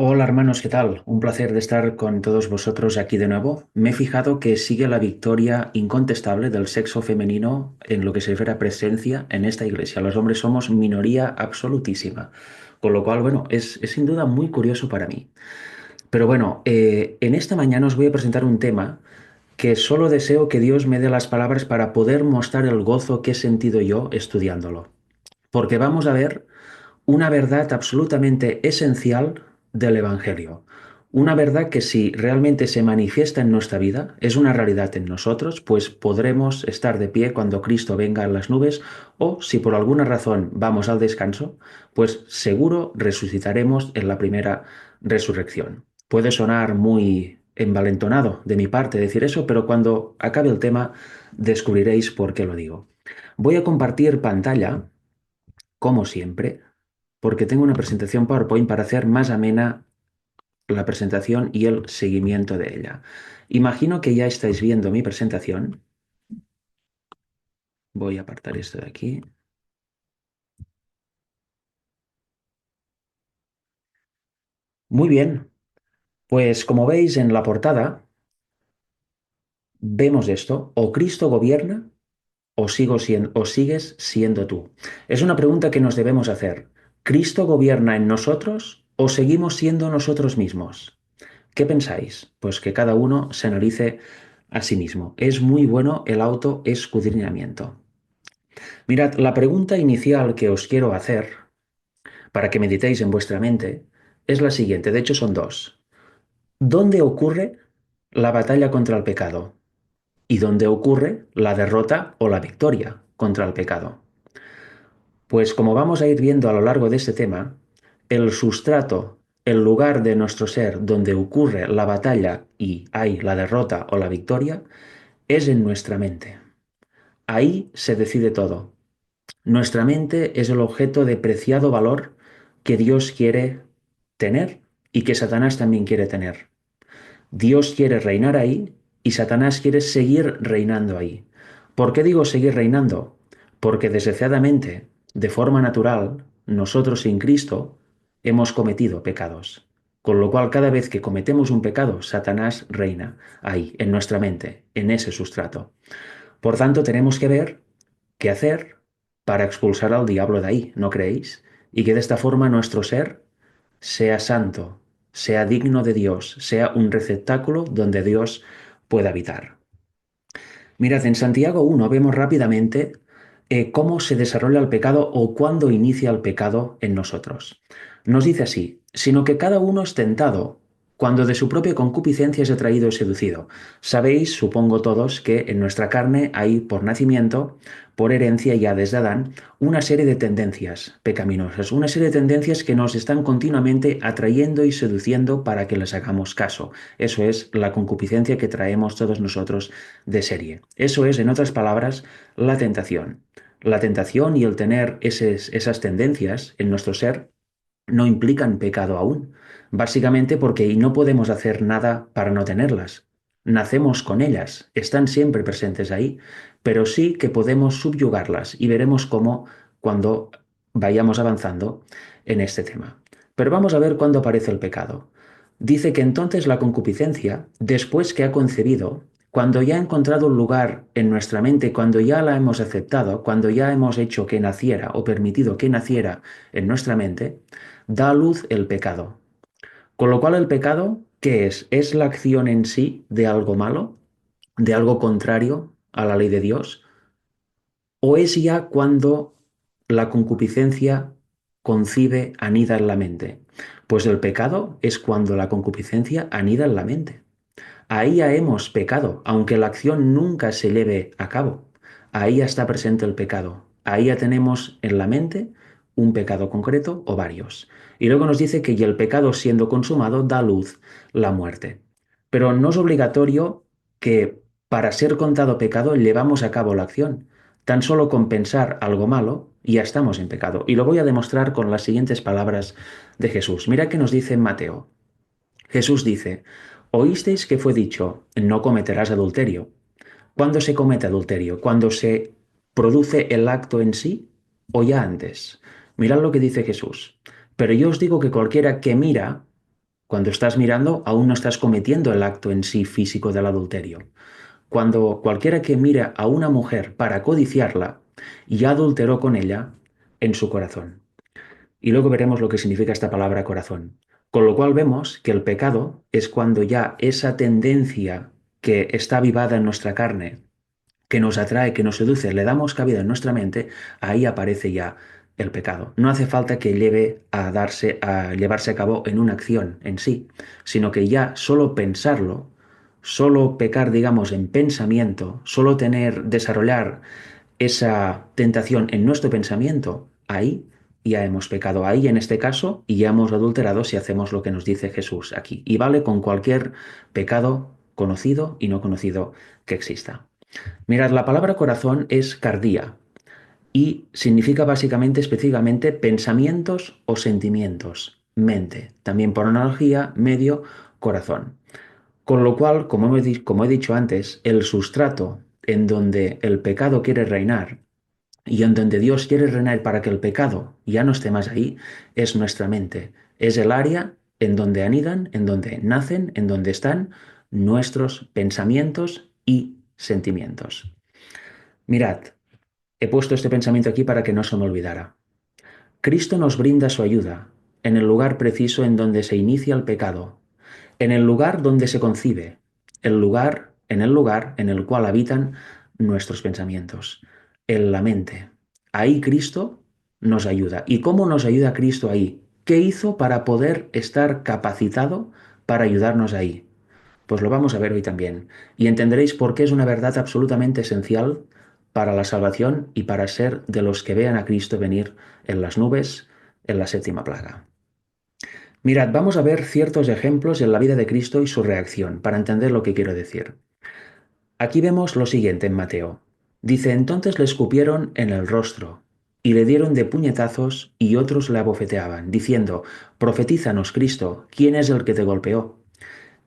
Hola hermanos, ¿qué tal? Un placer de estar con todos vosotros aquí de nuevo. Me he fijado que sigue la victoria incontestable del sexo femenino en lo que se refiere a presencia en esta iglesia. Los hombres somos minoría absolutísima, con lo cual, bueno, es sin duda muy curioso para mí. Pero bueno, en esta mañana os voy a presentar un tema que solo deseo que Dios me dé las palabras para poder mostrar el gozo que he sentido yo estudiándolo. Porque vamos a ver una verdad absolutamente esencial del Evangelio. Una verdad que si realmente se manifiesta en nuestra vida, es una realidad en nosotros, pues podremos estar de pie cuando Cristo venga en las nubes, o si por alguna razón vamos al descanso, pues seguro resucitaremos en la primera resurrección. Puede sonar muy envalentonado de mi parte decir eso, pero cuando acabe el tema descubriréis por qué lo digo. Voy a compartir pantalla, como siempre, porque tengo una presentación PowerPoint para hacer más amena la presentación y el seguimiento de ella. Imagino que ya estáis viendo mi presentación. Voy a apartar esto de aquí. Muy bien, pues como veis en la portada, vemos esto: o Cristo gobierna o sigues siendo tú. Es una pregunta que nos debemos hacer. ¿Cristo gobierna en nosotros o seguimos siendo nosotros mismos? ¿Qué pensáis? Pues que cada uno se analice a sí mismo. Es muy bueno el autoescudriñamiento. Mirad, la pregunta inicial que os quiero hacer, para que meditéis en vuestra mente, es la siguiente. De hecho, son dos. ¿Dónde ocurre la batalla contra el pecado? ¿Y dónde ocurre la derrota o la victoria contra el pecado? Pues como vamos a ir viendo a lo largo de este tema, el sustrato, el lugar de nuestro ser donde ocurre la batalla y hay la derrota o la victoria, es en nuestra mente. Ahí se decide todo. Nuestra mente es el objeto de preciado valor que Dios quiere tener y que Satanás también quiere tener. Dios quiere reinar ahí y Satanás quiere seguir reinando ahí. ¿Por qué digo seguir reinando? Porque desgraciadamente, de forma natural, nosotros sin Cristo hemos cometido pecados. Con lo cual, cada vez que cometemos un pecado, Satanás reina ahí, en nuestra mente, en ese sustrato. Por tanto, tenemos que ver qué hacer para expulsar al diablo de ahí, ¿no creéis? Y que de esta forma nuestro ser sea santo, sea digno de Dios, sea un receptáculo donde Dios pueda habitar. Mirad, en Santiago 1 vemos rápidamente cómo se desarrolla el pecado o cuándo inicia el pecado en nosotros. Nos dice así: sino que cada uno es tentado cuando de su propia concupiscencia es atraído y seducido. Sabéis, supongo todos, que en nuestra carne hay por nacimiento, por herencia ya desde Adán, una serie de tendencias pecaminosas, una serie de tendencias que nos están continuamente atrayendo y seduciendo para que les hagamos caso. Eso es la concupiscencia que traemos todos nosotros de serie. Eso es, en otras palabras, la tentación. La tentación y el tener esas tendencias en nuestro ser no implican pecado aún, básicamente porque no podemos hacer nada para no tenerlas. Nacemos con ellas, están siempre presentes ahí, pero sí que podemos subyugarlas y veremos cómo cuando vayamos avanzando en este tema. Pero vamos a ver cuándo aparece el pecado. Dice que entonces la concupiscencia, después que ha concebido, cuando ya ha encontrado un lugar en nuestra mente, cuando ya la hemos aceptado, cuando ya hemos hecho que naciera o permitido que naciera en nuestra mente, da a luz el pecado. Con lo cual el pecado, ¿qué es? ¿Es la acción en sí de algo malo, de algo contrario a la ley de Dios? ¿O es ya cuando la concupiscencia concibe, anida en la mente? Pues el pecado es cuando la concupiscencia anida en la mente. Ahí ya hemos pecado, aunque la acción nunca se lleve a cabo. Ahí ya está presente el pecado. Ahí ya tenemos en la mente un pecado concreto o varios. Y luego nos dice que y el pecado siendo consumado da a luz la muerte. Pero no es obligatorio que para ser contado pecado llevamos a cabo la acción. Tan solo con pensar algo malo ya estamos en pecado. Y lo voy a demostrar con las siguientes palabras de Jesús. Mira qué nos dice en Mateo. Jesús dice: oísteis que fue dicho, no cometerás adulterio. ¿Cuándo se comete adulterio? ¿Cuando se produce el acto en sí o ya antes? Mirad lo que dice Jesús. Pero yo os digo que cualquiera que mira Cuando estás mirando, aún no estás cometiendo el acto en sí físico del adulterio. Cuando cualquiera que mira a una mujer para codiciarla, ya adulteró con ella en su corazón. Y luego veremos lo que significa esta palabra corazón. Con lo cual vemos que el pecado es cuando ya esa tendencia que está avivada en nuestra carne, que nos atrae, que nos seduce, le damos cabida en nuestra mente, ahí aparece ya el pecado. No hace falta que lleve a llevarse a cabo en una acción en sí, sino que ya solo pensarlo, solo pecar, digamos, en pensamiento, solo desarrollar esa tentación en nuestro pensamiento, ahí ya hemos pecado, ahí en este caso, y ya hemos adulterado si hacemos lo que nos dice Jesús aquí. Y vale con cualquier pecado conocido y no conocido que exista. Mirad, la palabra corazón es cardía y significa básicamente, específicamente, pensamientos o sentimientos, mente. También por analogía, medio, corazón. Con lo cual, como he dicho antes, el sustrato en donde el pecado quiere reinar y en donde Dios quiere reinar para que el pecado ya no esté más ahí, es nuestra mente. Es el área en donde anidan, en donde nacen, en donde están nuestros pensamientos y sentimientos. Mirad, he puesto este pensamiento aquí para que no se me olvidara. Cristo nos brinda su ayuda en el lugar preciso en donde se inicia el pecado, en el lugar donde se concibe, el lugar en el cual habitan nuestros pensamientos, en la mente. Ahí Cristo nos ayuda. ¿Y cómo nos ayuda Cristo ahí? ¿Qué hizo para poder estar capacitado para ayudarnos ahí? Pues lo vamos a ver hoy también. Y entenderéis por qué es una verdad absolutamente esencial para la salvación y para ser de los que vean a Cristo venir en las nubes en la séptima plaga. Mirad, vamos a ver ciertos ejemplos en la vida de Cristo y su reacción, para entender lo que quiero decir. Aquí vemos lo siguiente en Mateo. Dice, entonces le escupieron en el rostro y le dieron de puñetazos y otros le abofeteaban, diciendo, profetízanos, Cristo, ¿quién es el que te golpeó?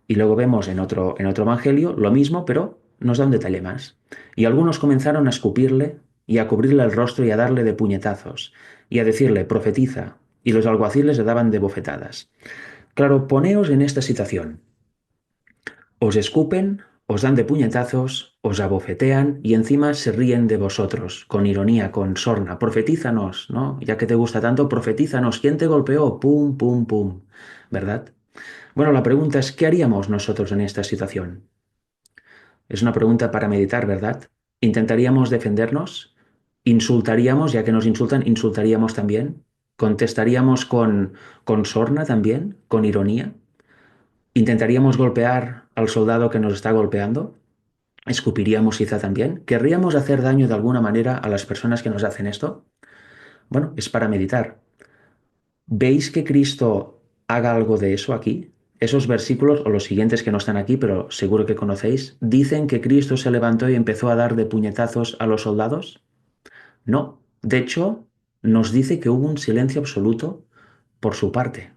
Y luego vemos en otro evangelio lo mismo, pero nos da un detalle más. Y algunos comenzaron a escupirle y a cubrirle el rostro y a darle de puñetazos y a decirle, profetiza, y los alguaciles le daban de bofetadas. Claro, poneos en esta situación. Os escupen, os dan de puñetazos, os abofetean y encima se ríen de vosotros, con ironía, con sorna. Profetízanos, ¿no? Ya que te gusta tanto, profetízanos. ¿Quién te golpeó? Pum, pum, pum. ¿Verdad? Bueno, la pregunta es, ¿qué haríamos nosotros en esta situación? Es una pregunta para meditar, ¿verdad? ¿Intentaríamos defendernos? ¿Insultaríamos, ya que nos insultan, insultaríamos también? ¿Contestaríamos con sorna también? ¿Con ironía? ¿Intentaríamos golpear al soldado que nos está golpeando? ¿Escupiríamos quizá también? ¿Querríamos hacer daño de alguna manera a las personas que nos hacen esto? Bueno, es para meditar. ¿Veis que Cristo haga algo de eso aquí? Esos versículos, o los siguientes que no están aquí, pero seguro que conocéis, ¿dicen que Cristo se levantó y empezó a dar de puñetazos a los soldados? No. De hecho, nos dice que hubo un silencio absoluto por su parte.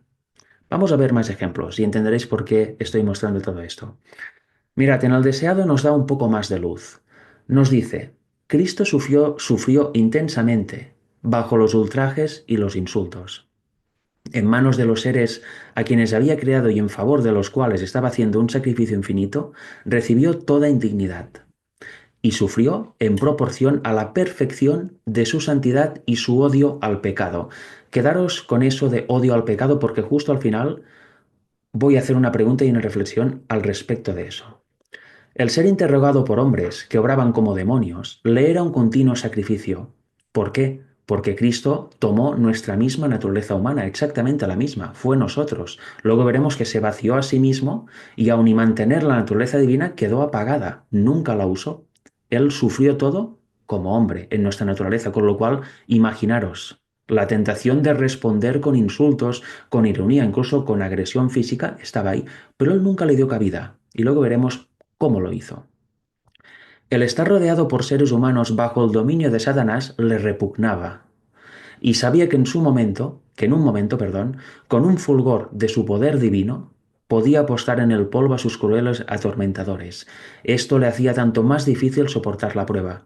Vamos a ver más ejemplos y entenderéis por qué estoy mostrando todo esto. Mirad, en el deseado nos da un poco más de luz. Nos dice, Cristo sufrió intensamente bajo los ultrajes y los insultos. En manos de los seres a quienes había creado y en favor de los cuales estaba haciendo un sacrificio infinito, recibió toda indignidad y sufrió en proporción a la perfección de su santidad y su odio al pecado. Quedaros con eso de odio al pecado porque justo al final voy a hacer una pregunta y una reflexión al respecto de eso. El ser interrogado por hombres que obraban como demonios le era un continuo sacrificio. ¿Por qué? Porque Cristo tomó nuestra misma naturaleza humana, exactamente la misma, fue nosotros. Luego veremos que se vació a sí mismo y aun y mantener la naturaleza divina quedó apagada, nunca la usó. Él sufrió todo como hombre en nuestra naturaleza, con lo cual imaginaros la tentación de responder con insultos, con ironía, incluso con agresión física, estaba ahí, pero él nunca le dio cabida. Y luego veremos cómo lo hizo. El estar rodeado por seres humanos bajo el dominio de Satanás le repugnaba y sabía que en un momento, perdón, con un fulgor de su poder divino, podía apostar en el polvo a sus crueles atormentadores. Esto le hacía tanto más difícil soportar la prueba.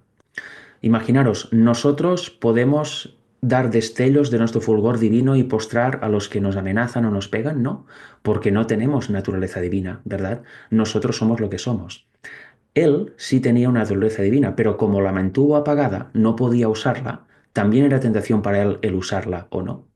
Imaginaros, nosotros podemos dar destellos de nuestro fulgor divino y postrar a los que nos amenazan o nos pegan? No, porque no tenemos naturaleza divina, ¿verdad? Nosotros somos lo que somos. Él sí tenía una naturaleza divina, pero como la mantuvo apagada, no podía usarla, también era tentación para él el usarla o no.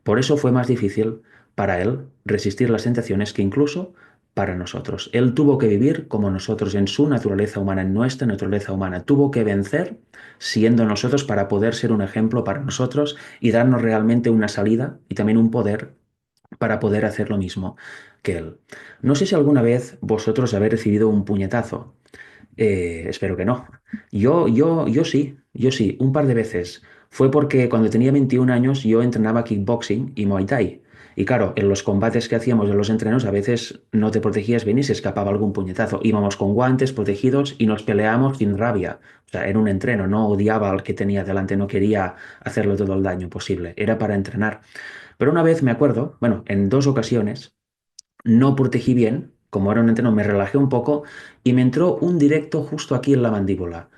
Por eso fue más difícil para él resistir las tentaciones que incluso para nosotros. Él tuvo que vivir como nosotros en su naturaleza humana, en nuestra naturaleza humana. Tuvo que vencer siendo nosotros para poder ser un ejemplo para nosotros y darnos realmente una salida y también un poder para poder hacer lo mismo que él. No sé si alguna vez vosotros habéis recibido un puñetazo. Espero que no. Yo sí, un par de veces. Fue porque cuando tenía 21 años yo entrenaba kickboxing y Muay Thai. Y claro, en los combates que hacíamos en los entrenos a veces no te protegías bien y se escapaba algún puñetazo. Íbamos con guantes protegidos y nos peleábamos sin rabia. O sea, era un entreno, no odiaba al que tenía delante, no quería hacerle todo el daño posible. Era para entrenar. Pero una vez me acuerdo, bueno, en dos ocasiones, no protegí bien, como era un entreno, me relajé un poco y me entró un directo justo aquí en la mandíbula.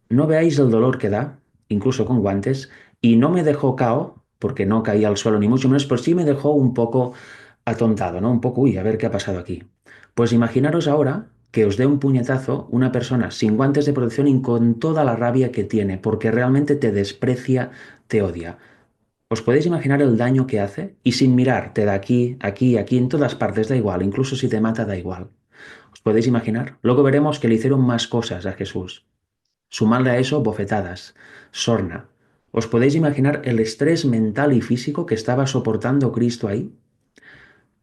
No veáis el dolor que da, incluso con guantes, y no me dejó cao, porque no caí al suelo ni mucho menos, pero sí me dejó un poco atontado, ¿no? Un poco, uy, a ver qué ha pasado aquí. Pues imaginaros ahora que os dé un puñetazo una persona sin guantes de protección y con toda la rabia que tiene, porque realmente te desprecia, te odia. ¿Os podéis imaginar el daño que hace? Y sin mirar, te da aquí, aquí, aquí, en todas partes, da igual, incluso si te mata, da igual. ¿Os podéis imaginar? Luego veremos que le hicieron más cosas a Jesús. Sumadle a eso bofetadas, sorna. ¿Os podéis imaginar el estrés mental y físico que estaba soportando Cristo ahí?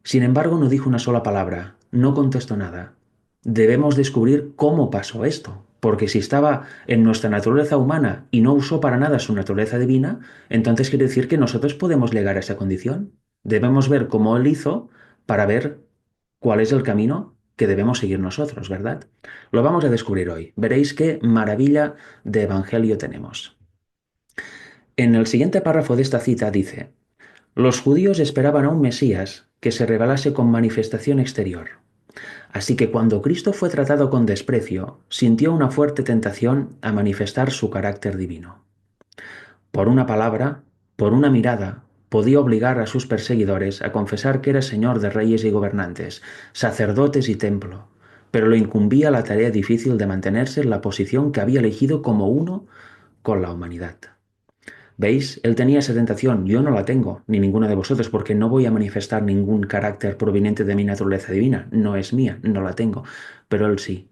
Sin embargo, no dijo una sola palabra, no contestó nada. Debemos descubrir cómo pasó esto, porque si estaba en nuestra naturaleza humana y no usó para nada su naturaleza divina, entonces quiere decir que nosotros podemos llegar a esa condición. Debemos ver cómo él hizo para ver cuál es el camino que debemos seguir nosotros, ¿verdad? Lo vamos a descubrir hoy. Veréis qué maravilla de evangelio tenemos. En el siguiente párrafo de esta cita dice: los judíos esperaban a un Mesías que se revelase con manifestación exterior. Así que cuando Cristo fue tratado con desprecio, sintió una fuerte tentación a manifestar su carácter divino. Por una palabra, por una mirada, podía obligar a sus perseguidores a confesar que era Señor de reyes y gobernantes, sacerdotes y templo, pero lo incumbía la tarea difícil de mantenerse en la posición que había elegido como uno con la humanidad. ¿Veis? Él tenía esa tentación, yo no la tengo, ni ninguno de vosotros, porque no voy a manifestar ningún carácter proveniente de mi naturaleza divina, no es mía, no la tengo, pero él sí.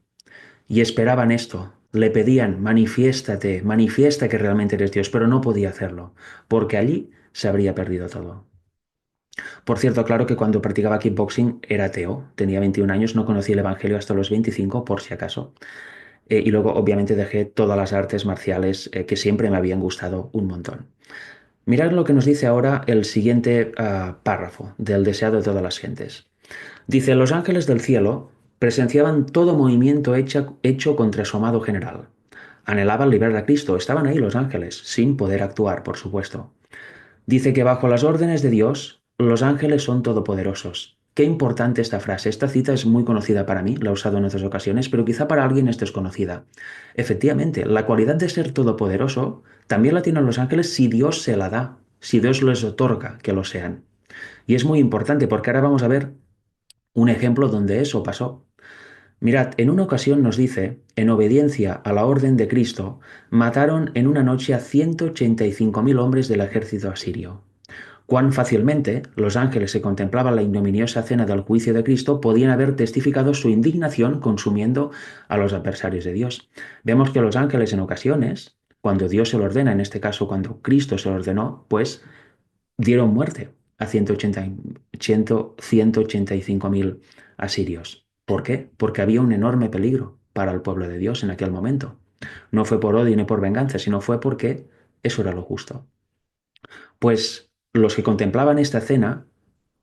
Y esperaban esto, le pedían, manifiéstate, manifiesta que realmente eres Dios, pero no podía hacerlo, porque allí se habría perdido todo. Por cierto, claro que cuando practicaba kickboxing era ateo, tenía 21 años, no conocía el Evangelio hasta los 25, por si acaso. Y luego, obviamente, dejé todas las artes marciales que siempre me habían gustado un montón. Mirad lo que nos dice ahora el siguiente párrafo del deseado de todas las gentes. Dice: los ángeles del cielo presenciaban todo movimiento hecho contra su amado general. Anhelaban liberar a Cristo, estaban ahí los ángeles, sin poder actuar, por supuesto. Dice que bajo las órdenes de Dios, los ángeles son todopoderosos. Qué importante esta frase. Esta cita es muy conocida para mí, la he usado en otras ocasiones, pero quizá para alguien es desconocida. Efectivamente, la cualidad de ser todopoderoso también la tienen los ángeles si Dios se la da, si Dios les otorga que lo sean. Y es muy importante porque ahora vamos a ver un ejemplo donde eso pasó. Mirad, en una ocasión nos dice, en obediencia a la orden de Cristo, mataron en una noche a 185.000 hombres del ejército asirio. Cuán fácilmente los ángeles que contemplaban la ignominiosa cena del juicio de Cristo podían haber testificado su indignación consumiendo a los adversarios de Dios. Vemos que los ángeles en ocasiones, cuando Dios se lo ordena, en este caso cuando Cristo se lo ordenó, pues dieron muerte a 185.000 asirios. ¿Por qué? Porque había un enorme peligro para el pueblo de Dios en aquel momento. No fue por odio ni por venganza, sino fue porque eso era lo justo. Pues los que contemplaban esta cena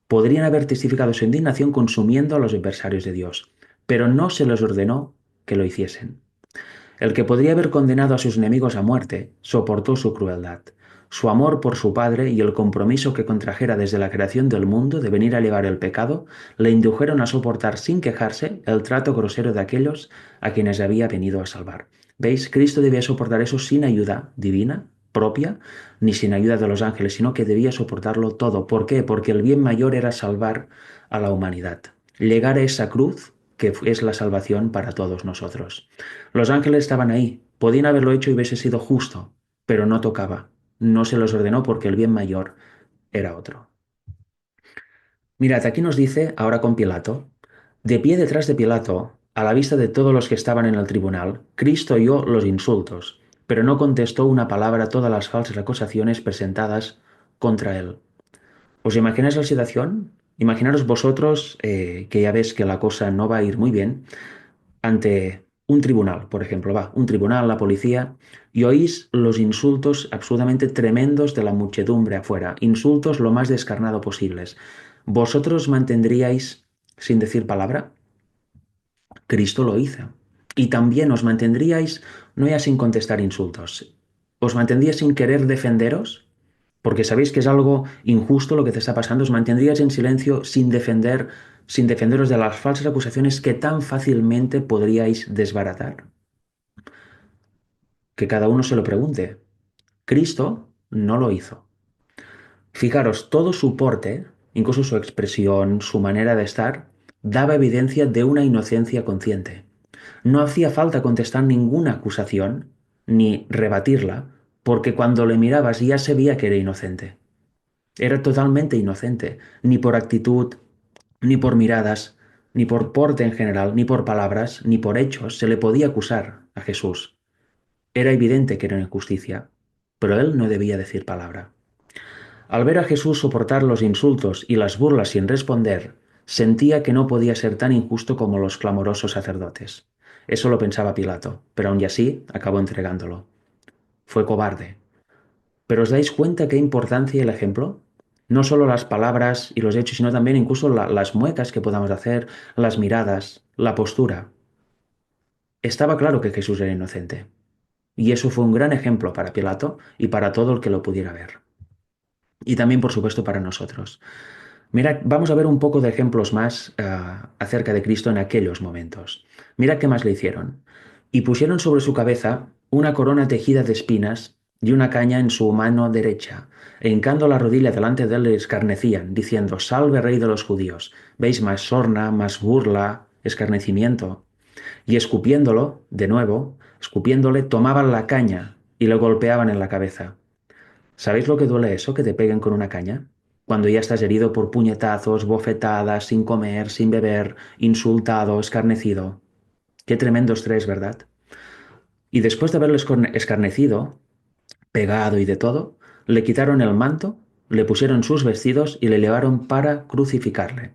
podrían haber testificado su indignación consumiendo a los adversarios de Dios, pero no se les ordenó que lo hiciesen. El que podría haber condenado a sus enemigos a muerte soportó su crueldad. Su amor por su Padre y el compromiso que contrajera desde la creación del mundo de venir a llevar el pecado le indujeron a soportar sin quejarse el trato grosero de aquellos a quienes había venido a salvar. ¿Veis? Cristo debía soportar eso sin ayuda divina, propia ni sin ayuda de los ángeles, sino que debía soportarlo todo. ¿Por qué? Porque el bien mayor era salvar a la humanidad, llegar a esa cruz que es la salvación para todos nosotros. Los ángeles estaban ahí, podían haberlo hecho y hubiese sido justo, pero no tocaba, no se los ordenó porque el bien mayor era otro. Mirad, aquí nos dice, ahora con Pilato, de pie detrás de Pilato, a la vista de todos los que estaban en el tribunal, Cristo oyó los insultos, pero no contestó una palabra a todas las falsas acusaciones presentadas contra él. ¿Os imagináis la situación? Imaginaros vosotros, que ya ves que la cosa no va a ir muy bien, ante un tribunal, por ejemplo, va, un tribunal, la policía, y oís los insultos absolutamente tremendos de la muchedumbre afuera, insultos lo más descarnado posibles. ¿Vosotros mantendríais sin decir palabra? Cristo lo hizo. Y también os mantendríais, no ya sin contestar insultos, os mantendríais sin querer defenderos, porque sabéis que es algo injusto lo que te está pasando, os mantendríais en silencio sin defenderos de las falsas acusaciones que tan fácilmente podríais desbaratar. Que cada uno se lo pregunte. Cristo no lo hizo. Fijaros, todo su porte, incluso su expresión, su manera de estar, daba evidencia de una inocencia consciente. No hacía falta contestar ninguna acusación ni rebatirla, porque cuando le mirabas ya se veía que era inocente. Era totalmente inocente, ni por actitud, ni por miradas, ni por porte en general, ni por palabras, ni por hechos se le podía acusar a Jesús. Era evidente que era una injusticia, pero él no debía decir palabra. Al ver a Jesús soportar los insultos y las burlas sin responder, sentía que no podía ser tan injusto como los clamorosos sacerdotes. Eso lo pensaba Pilato, pero aun así acabó entregándolo. Fue cobarde. Pero ¿os dais cuenta qué importancia el ejemplo? No solo las palabras y los hechos, sino también incluso las muecas que podamos hacer, las miradas, la postura. Estaba claro que Jesús era inocente. Y eso fue un gran ejemplo para Pilato y para todo el que lo pudiera ver. Y también, por supuesto, para nosotros. Mira, vamos a ver un poco de ejemplos más acerca de Cristo en aquellos momentos. Mira qué más le hicieron. Y pusieron sobre su cabeza una corona tejida de espinas y una caña en su mano derecha. E hincando la rodilla delante de él le escarnecían, diciendo, Salve, Rey de los judíos. ¿Veis más sorna, más burla, escarnecimiento? Y escupiéndolo, de nuevo, escupiéndole, tomaban la caña y lo golpeaban en la cabeza. ¿Sabéis lo que duele eso, que te peguen con una caña? Cuando ya estás herido por puñetazos, bofetadas, sin comer, sin beber, insultado, escarnecido. Qué tremendo estrés, ¿verdad? Y después de haberle escarnecido, pegado y de todo, le quitaron el manto, le pusieron sus vestidos y le llevaron para crucificarle.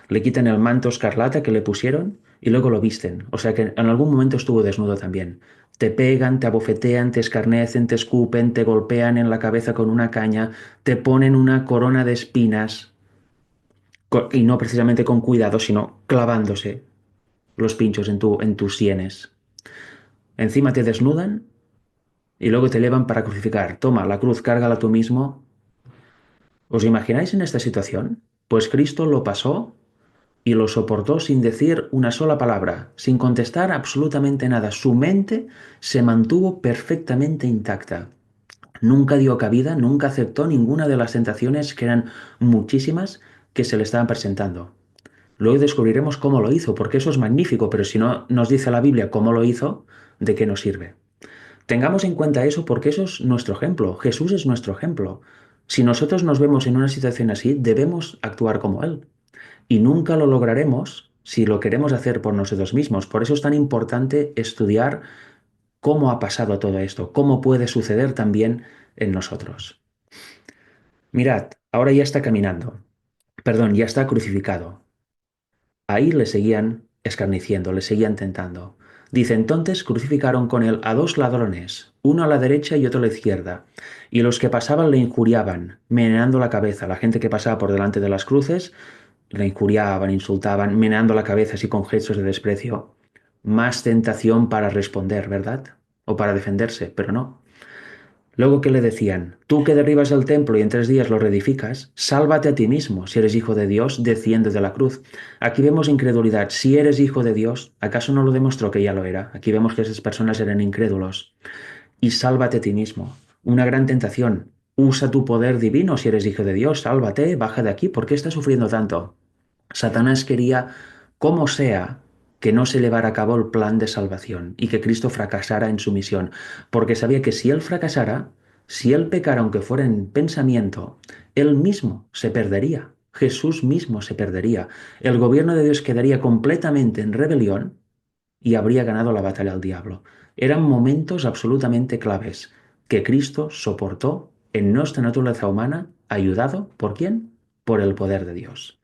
Le quitan el manto escarlata que le pusieron y luego lo visten. O sea que en algún momento estuvo desnudo también. Te pegan, te abofetean, te escarnecen, te escupen, te golpean en la cabeza con una caña, te ponen una corona de espinas, y no precisamente con cuidado, sino clavándose los pinchos en tus sienes. Encima te desnudan y luego te llevan para crucificar. Toma, la cruz, cárgala tú mismo. ¿Os imagináis en esta situación? Pues Cristo lo pasó y lo soportó sin decir una sola palabra, sin contestar absolutamente nada. Su mente se mantuvo perfectamente intacta. Nunca dio cabida, nunca aceptó ninguna de las tentaciones, que eran muchísimas, que se le estaban presentando. Luego descubriremos cómo lo hizo, porque eso es magnífico, pero si no nos dice la Biblia cómo lo hizo, ¿de qué nos sirve? Tengamos en cuenta eso porque eso es nuestro ejemplo. Jesús es nuestro ejemplo. Si nosotros nos vemos en una situación así, debemos actuar como Él. Y nunca lo lograremos si lo queremos hacer por nosotros mismos. Por eso es tan importante estudiar cómo ha pasado todo esto, cómo puede suceder también en nosotros. Mirad, ahora ya está caminando, perdón, ya está crucificado. Ahí le seguían escarneciendo, le seguían tentando. Dice, entonces crucificaron con él a dos ladrones, uno a la derecha y otro a la izquierda, y los que pasaban le injuriaban, meneando la cabeza. La gente que pasaba por delante de las cruces le injuriaban, insultaban, meneando la cabeza así con gestos de desprecio. Más tentación para responder, ¿verdad? O para defenderse, pero no. Luego que le decían, tú que derribas el templo y en 3 días lo reedificas, sálvate a ti mismo, si eres hijo de Dios, desciende de la cruz. Aquí vemos incredulidad. Si eres hijo de Dios, ¿acaso no lo demostró que ya lo era? Aquí vemos que esas personas eran incrédulos. Y sálvate a ti mismo. Una gran tentación. Usa tu poder divino si eres hijo de Dios, sálvate, baja de aquí. ¿Por qué estás sufriendo tanto? Satanás quería, como sea, que no se llevara a cabo el plan de salvación y que Cristo fracasara en su misión, porque sabía que si él fracasara, si él pecara aunque fuera en pensamiento, él mismo se perdería, Jesús mismo se perdería, el gobierno de Dios quedaría completamente en rebelión y habría ganado la batalla al diablo. Eran momentos absolutamente claves que Cristo soportó en nuestra naturaleza humana, ayudado ¿por quién? Por el poder de Dios.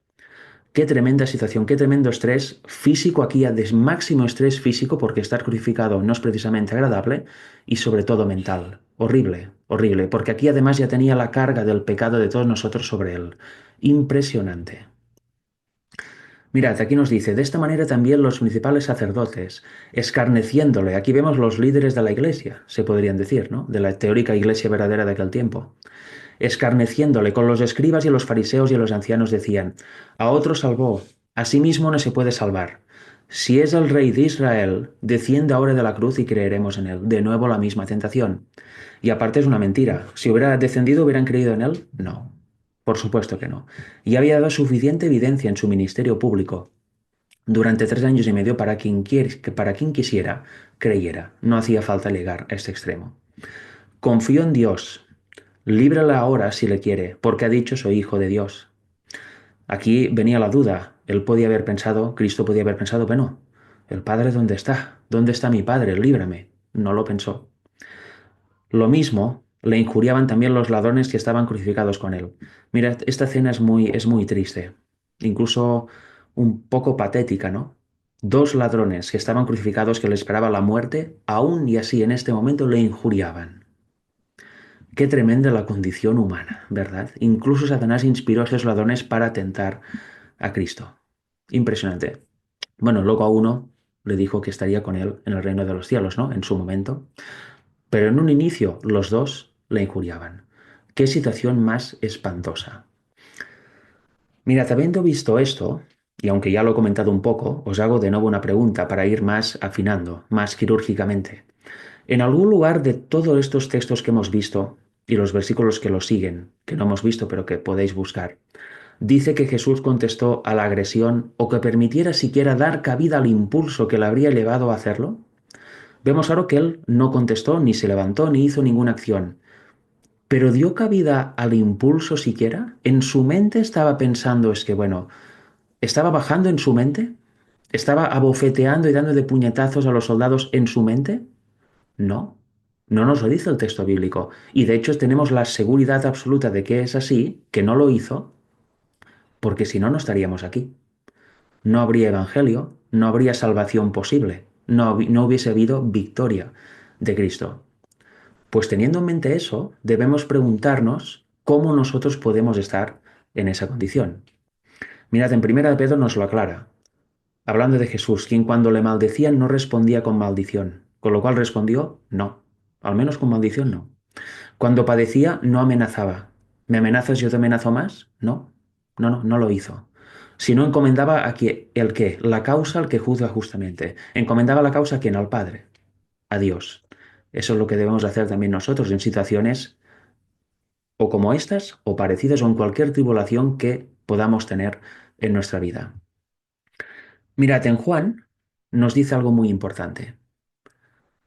Qué tremenda situación, qué tremendo estrés físico aquí, máximo estrés físico porque estar crucificado no es precisamente agradable y sobre todo mental. Horrible, horrible, porque aquí además ya tenía la carga del pecado de todos nosotros sobre él. Impresionante. Mirad, aquí nos dice, de esta manera también los principales sacerdotes, escarneciéndole, aquí vemos los líderes de la iglesia, se podrían decir, ¿no? De la teórica iglesia verdadera de aquel tiempo. Escarneciéndole con los escribas y los fariseos y los ancianos decían, a otro salvó, a sí mismo no se puede salvar. Si es el rey de Israel, descienda ahora de la cruz y creeremos en él. De nuevo la misma tentación. Y aparte es una mentira. Si hubiera descendido, ¿hubieran creído en él? No. Por supuesto que no. Y había dado suficiente evidencia en su ministerio público durante 3 años y medio para quien quisiera creyera. No hacía falta llegar a este extremo. Confío en Dios. Líbrala ahora si le quiere, porque ha dicho soy hijo de Dios. Aquí venía la duda. Él podía haber pensado, Cristo podía haber pensado, bueno, ¿el Padre dónde está? ¿Dónde está mi Padre? Líbrame. No lo pensó. Lo mismo le injuriaban también los ladrones que estaban crucificados con él. Mira, esta escena es muy triste, incluso un poco patética, ¿no? Dos ladrones que estaban crucificados que le esperaba la muerte, aún y así en este momento le injuriaban. Qué tremenda la condición humana, ¿verdad? Incluso Satanás inspiró a esos ladrones para tentar a Cristo. Impresionante. Bueno, luego a uno le dijo que estaría con él en el reino de los cielos, ¿no? En su momento. Pero en un inicio los dos le injuriaban. Qué situación más espantosa. Mirad, habiendo visto esto, y aunque ya lo he comentado un poco, os hago de nuevo una pregunta para ir más afinando, más quirúrgicamente. En algún lugar de todos estos textos que hemos visto y los versículos que lo siguen, que no hemos visto pero que podéis buscar, dice que Jesús contestó a la agresión o que permitiera siquiera dar cabida al impulso que le habría llevado a hacerlo. Vemos ahora que él no contestó, ni se levantó, ni hizo ninguna acción. Pero dio cabida al impulso siquiera. En su mente estaba pensando, es que bueno, estaba bajando en su mente, estaba abofeteando y dando de puñetazos a los soldados en su mente. No, no nos lo dice el texto bíblico. Y de hecho tenemos la seguridad absoluta de que es así, que no lo hizo, porque si no, no estaríamos aquí. No habría evangelio, no habría salvación posible, no hubiese habido victoria de Cristo. Pues teniendo en mente eso, debemos preguntarnos cómo nosotros podemos estar en esa condición. Mirad, en Primera de Pedro nos lo aclara, hablando de Jesús, quien cuando le maldecían no respondía con maldición, con lo cual respondió no, al menos con maldición no. Cuando padecía no amenazaba. ¿Me amenazas, yo te amenazo más? No, no lo hizo. Sino encomendaba a quien, el que, la causa al que juzga justamente. Encomendaba la causa a quien, al Padre, a Dios. Eso es lo que debemos hacer también nosotros en situaciones o como estas o parecidas o en cualquier tribulación que podamos tener en nuestra vida. Mirad, en Juan nos dice algo muy importante.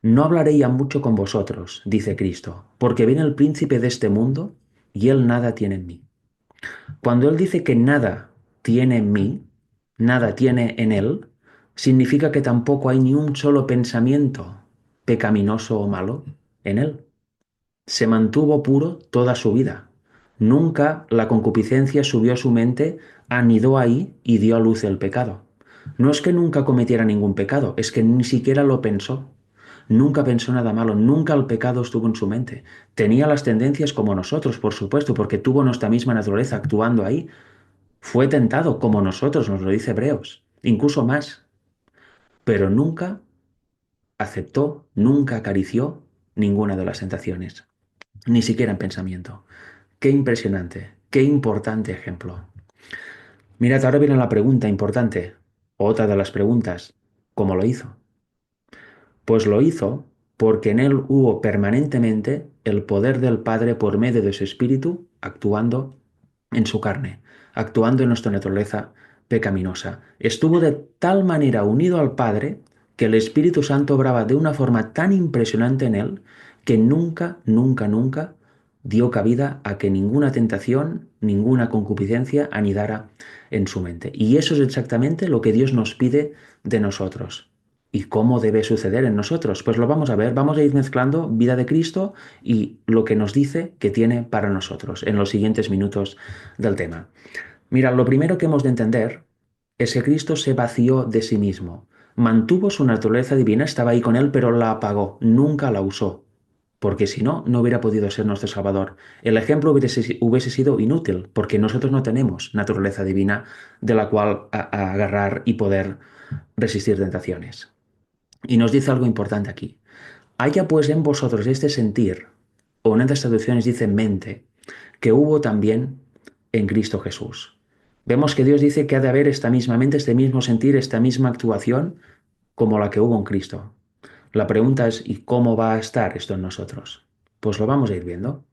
No hablaré ya mucho con vosotros, dice Cristo, porque viene el príncipe de este mundo y él nada tiene en mí. Cuando él dice que nada tiene en mí, nada tiene en él, significa que tampoco hay ni un solo pensamiento pecaminoso o malo en él. Se mantuvo puro toda su vida. Nunca la concupiscencia subió a su mente, anidó ahí y dio a luz el pecado. No es que nunca cometiera ningún pecado, es que ni siquiera lo pensó. Nunca pensó nada malo, nunca el pecado estuvo en su mente. Tenía las tendencias como nosotros, por supuesto, porque tuvo nuestra misma naturaleza actuando ahí. Fue tentado como nosotros, nos lo dice Hebreos, incluso más. Pero nunca aceptó, nunca acarició ninguna de las tentaciones, ni siquiera en pensamiento. Qué impresionante, qué importante ejemplo. Mirad, ahora viene la pregunta importante, otra de las preguntas, ¿cómo lo hizo? Pues lo hizo porque en él hubo permanentemente el poder del Padre por medio de su Espíritu actuando en su carne, actuando en nuestra naturaleza pecaminosa. Estuvo de tal manera unido al Padre que el Espíritu Santo obraba de una forma tan impresionante en él que nunca, nunca, nunca dio cabida a que ninguna tentación, ninguna concupiscencia anidara en su mente. Y eso es exactamente lo que Dios nos pide de nosotros. ¿Y cómo debe suceder en nosotros? Pues lo vamos a ver, vamos a ir mezclando vida de Cristo y lo que nos dice que tiene para nosotros en los siguientes minutos del tema. Mira, lo primero que hemos de entender es que Cristo se vació de sí mismo. Mantuvo su naturaleza divina, estaba ahí con él, pero la apagó, nunca la usó, porque si no, no hubiera podido ser nuestro Salvador. El ejemplo hubiese sido inútil, porque nosotros no tenemos naturaleza divina de la cual a agarrar y poder resistir tentaciones. Y nos dice algo importante aquí. Haya pues en vosotros este sentir, o en otras traducciones dice mente, que hubo también en Cristo Jesús. Vemos que Dios dice que ha de haber esta misma mente, este mismo sentir, esta misma actuación como la que hubo en Cristo. La pregunta es, ¿y cómo va a estar esto en nosotros? Pues lo vamos a ir viendo.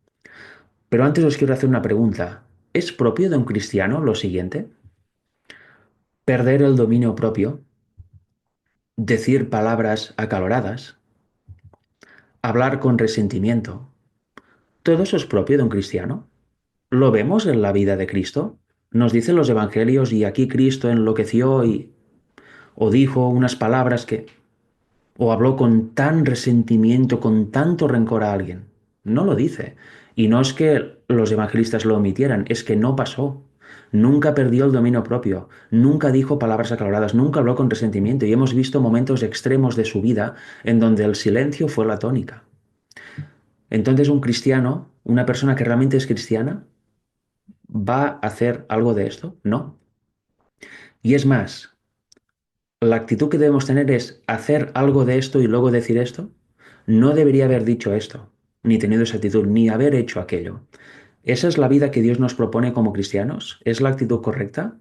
Pero antes os quiero hacer una pregunta. ¿Es propio de un cristiano lo siguiente? Perder el dominio propio, decir palabras acaloradas, hablar con resentimiento. ¿Todo eso es propio de un cristiano? ¿Lo vemos en la vida de Cristo? Nos dicen los evangelios y aquí Cristo enloqueció o dijo unas palabras que o habló con tan resentimiento, con tanto rencor a alguien. No lo dice. Y no es que los evangelistas lo omitieran, es que no pasó. Nunca perdió el dominio propio, nunca dijo palabras acaloradas, nunca habló con resentimiento y hemos visto momentos extremos de su vida en donde el silencio fue la tónica. Entonces un cristiano, una persona que realmente es cristiana, ¿va a hacer algo de esto? No. Y es más, la actitud que debemos tener es hacer algo de esto y luego decir esto. No debería haber dicho esto, ni tenido esa actitud, ni haber hecho aquello. ¿Esa es la vida que Dios nos propone como cristianos? ¿Es la actitud correcta?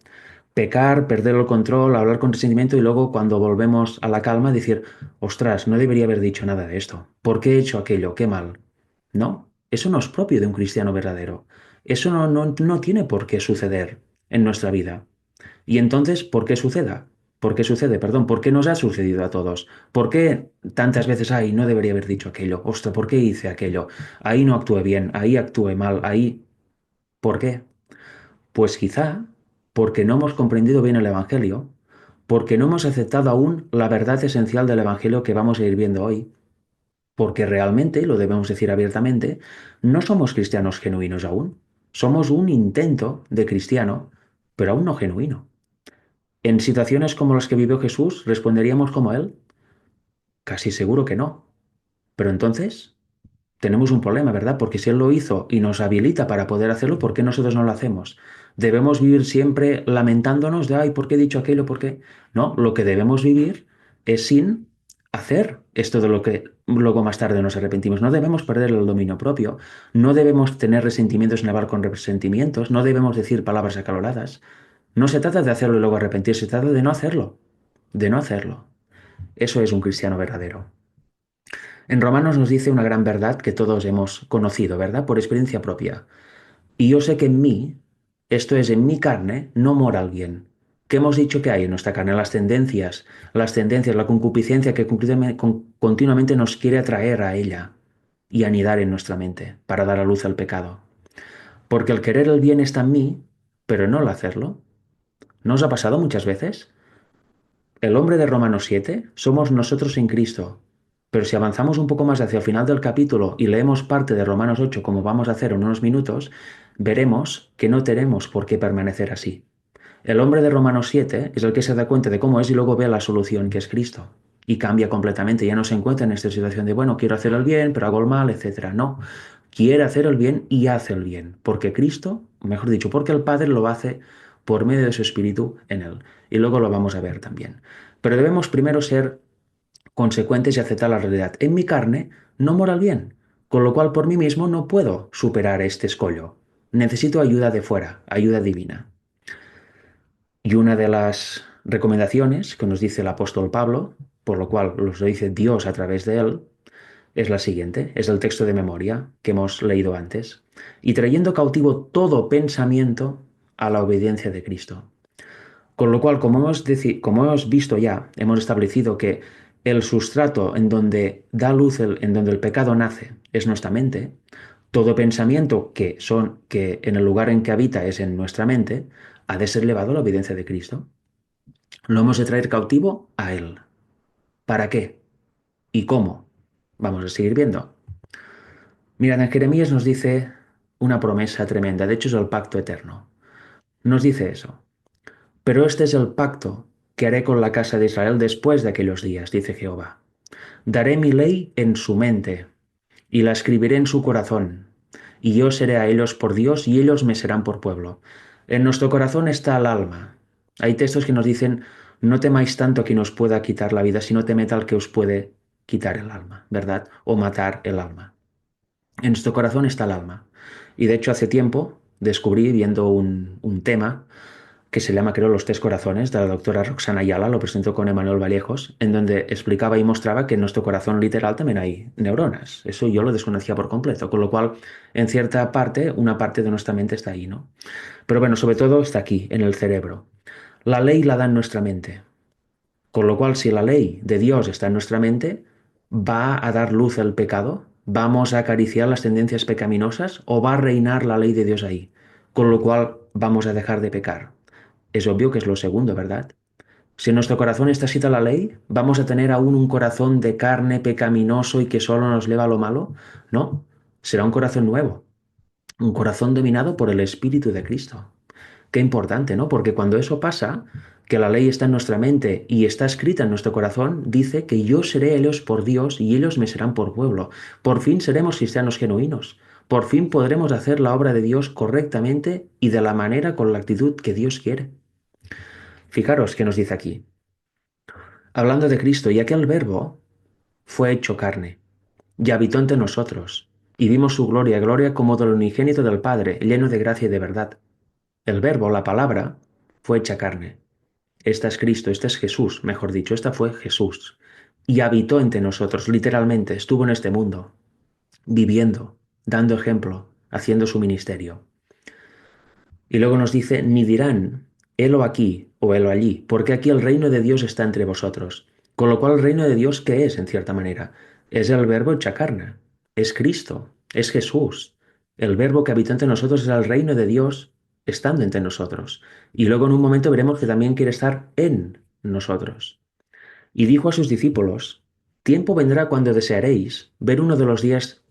Pecar, perder el control, hablar con resentimiento y luego cuando volvemos a la calma decir, ostras, no debería haber dicho nada de esto. ¿Por qué he hecho aquello? Qué mal. No, eso no es propio de un cristiano verdadero. Eso no tiene por qué suceder en nuestra vida. Y entonces, ¿por qué suceda? ¿Por qué sucede? Perdón, ¿por qué nos ha sucedido a todos? ¿Por qué tantas veces, ay, no debería haber dicho aquello? Ostras, ¿por qué hice aquello? Ahí no actué bien, ahí actué mal, ahí... ¿Por qué? Pues quizá porque no hemos comprendido bien el Evangelio, porque no hemos aceptado aún la verdad esencial del Evangelio que vamos a ir viendo hoy, porque realmente, lo debemos decir abiertamente, no somos cristianos genuinos aún. Somos un intento de cristiano, pero aún no genuino. En situaciones como las que vivió Jesús, ¿responderíamos como él? Casi seguro que no. Pero entonces tenemos un problema, ¿verdad? Porque si él lo hizo y nos habilita para poder hacerlo, ¿por qué nosotros no lo hacemos? Debemos vivir siempre lamentándonos de, ay, ¿por qué he dicho aquello? ¿Por qué? No, lo que debemos vivir es sin hacer esto de lo que luego más tarde nos arrepentimos. No debemos perder el dominio propio, no debemos tener resentimientos ni hablar con resentimientos, no debemos decir palabras acaloradas. No se trata de hacerlo y luego arrepentirse, se trata de no hacerlo, de no hacerlo. Eso es un cristiano verdadero. En Romanos nos dice una gran verdad que todos hemos conocido, ¿verdad? Por experiencia propia. Y yo sé que en mí, esto es, en mi carne, no mora el bien. ¿Qué hemos dicho que hay en nuestra carne? Las tendencias, la concupiscencia que continuamente nos quiere atraer a ella y anidar en nuestra mente para dar a luz al pecado. Porque el querer el bien está en mí, pero no el hacerlo. ¿No os ha pasado muchas veces? El hombre de Romanos 7 somos nosotros en Cristo. Pero si avanzamos un poco más hacia el final del capítulo y leemos parte de Romanos 8, como vamos a hacer en unos minutos, veremos que no tenemos por qué permanecer así. El hombre de Romanos 7 es el que se da cuenta de cómo es y luego ve la solución que es Cristo. Y cambia completamente. Ya no se encuentra en esta situación de, bueno, quiero hacer el bien, pero hago el mal, etc. No. Quiere hacer el bien y hace el bien. Porque Cristo, mejor dicho, porque el Padre lo hace por medio de su Espíritu en él. Y luego lo vamos a ver también. Pero debemos primero ser consecuentes y aceptar la realidad. En mi carne no mora el bien, con lo cual por mí mismo no puedo superar este escollo. Necesito ayuda de fuera, ayuda divina. Y una de las recomendaciones que nos dice el apóstol Pablo, por lo cual nos lo dice Dios a través de él, es la siguiente, es el texto de memoria que hemos leído antes, y trayendo cautivo todo pensamiento a la obediencia de Cristo. Con lo cual, como hemos visto ya, hemos establecido que el sustrato en donde da luz, en donde el pecado nace, es nuestra mente. Todo pensamiento que en el lugar en que habita es en nuestra mente, ha de ser elevado a la obediencia de Cristo. Lo hemos de traer cautivo a Él. ¿Para qué? ¿Y cómo? Vamos a seguir viendo. Mirad, en Jeremías nos dice una promesa tremenda, de hecho es el pacto eterno. Nos dice eso. Pero este es el pacto que haré con la casa de Israel después de aquellos días, dice Jehová. Daré mi ley en su mente y la escribiré en su corazón, y yo seré a ellos por Dios y ellos me serán por pueblo. En nuestro corazón está el alma. Hay textos que nos dicen, no temáis tanto que nos pueda quitar la vida, sino temed al que os puede quitar el alma, ¿verdad? O matar el alma. En nuestro corazón está el alma. Y de hecho hace tiempo descubrí, viendo un tema, que se llama, creo, Los Tres Corazones, de la doctora Roxana Ayala, lo presentó con Emanuel Vallejos, en donde explicaba y mostraba que en nuestro corazón literal también hay neuronas. Eso yo lo desconocía por completo, con lo cual, en cierta parte, una parte de nuestra mente está ahí, ¿no? Pero bueno, sobre todo está aquí, en el cerebro. La ley la da en nuestra mente, con lo cual, si la ley de Dios está en nuestra mente, ¿va a dar luz al pecado? ¿Vamos a acariciar las tendencias pecaminosas o va a reinar la ley de Dios ahí? Con lo cual, vamos a dejar de pecar. Es obvio que es lo segundo, ¿verdad? Si en nuestro corazón está escrita la ley, ¿vamos a tener aún un corazón de carne pecaminoso y que solo nos leva a lo malo? No, será un corazón nuevo, un corazón dominado por el Espíritu de Cristo. Qué importante, ¿no? Porque cuando eso pasa, que la ley está en nuestra mente y está escrita en nuestro corazón, dice que yo seré ellos por Dios y ellos me serán por pueblo. Por fin seremos cristianos genuinos. Por fin podremos hacer la obra de Dios correctamente y de la manera con la actitud que Dios quiere. Fijaros qué nos dice aquí. Hablando de Cristo, y aquel verbo fue hecho carne, y habitó entre nosotros, y vimos su gloria, gloria como del unigénito del Padre, lleno de gracia y de verdad. El verbo, la palabra, fue hecha carne. Esta es Cristo, este es Jesús, mejor dicho, esta fue Jesús. Y habitó entre nosotros, literalmente, estuvo en este mundo, viviendo, dando ejemplo, haciendo su ministerio. Y luego nos dice, ni dirán, helo aquí o helo allí, porque aquí el reino de Dios está entre vosotros. Con lo cual el reino de Dios, ¿qué es en cierta manera? Es el verbo hecha carne, es Cristo, es Jesús. El verbo que habita entre nosotros es el reino de Dios estando entre nosotros. Y luego en un momento veremos que también quiere estar en nosotros. Y dijo a sus discípulos, tiempo vendrá cuando desearéis ver uno de los días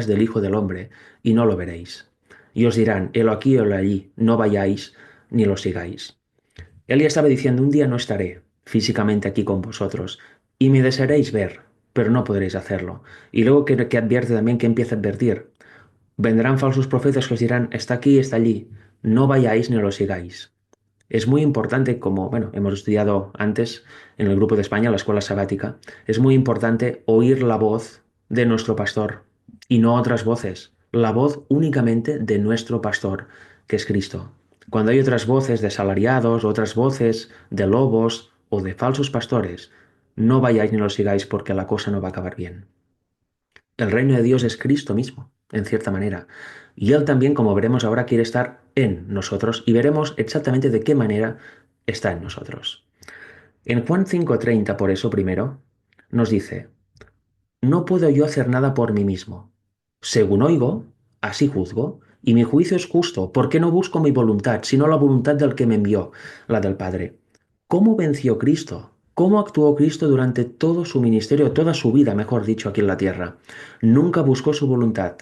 del Hijo del Hombre, y no lo veréis. Y os dirán, helo aquí, helo allí, no vayáis, ni lo sigáis. Él ya estaba diciendo, un día no estaré físicamente aquí con vosotros, y me desearéis ver, pero no podréis hacerlo. Y luego que advierte también, que empieza a advertir, vendrán falsos profetas que os dirán, está aquí, está allí, no vayáis ni lo sigáis. Es muy importante, como, bueno, hemos estudiado antes en el grupo de España, la escuela sabática, es muy importante oír la voz de nuestro pastor y no otras voces, la voz únicamente de nuestro pastor, que es Cristo. Cuando hay otras voces de salariados, otras voces de lobos o de falsos pastores, no vayáis ni lo sigáis porque la cosa no va a acabar bien. El reino de Dios es Cristo mismo, en cierta manera. Y Él también, como veremos ahora, quiere estar en nosotros y veremos exactamente de qué manera está en nosotros. En Juan 5:30, por eso primero, nos dice, no puedo yo hacer nada por mí mismo. Según oigo, así juzgo, y mi juicio es justo, porque no busco mi voluntad, sino la voluntad del que me envió, la del Padre. ¿Cómo venció Cristo? ¿Cómo actuó Cristo durante todo su ministerio, toda su vida, mejor dicho, aquí en la tierra? Nunca buscó su voluntad.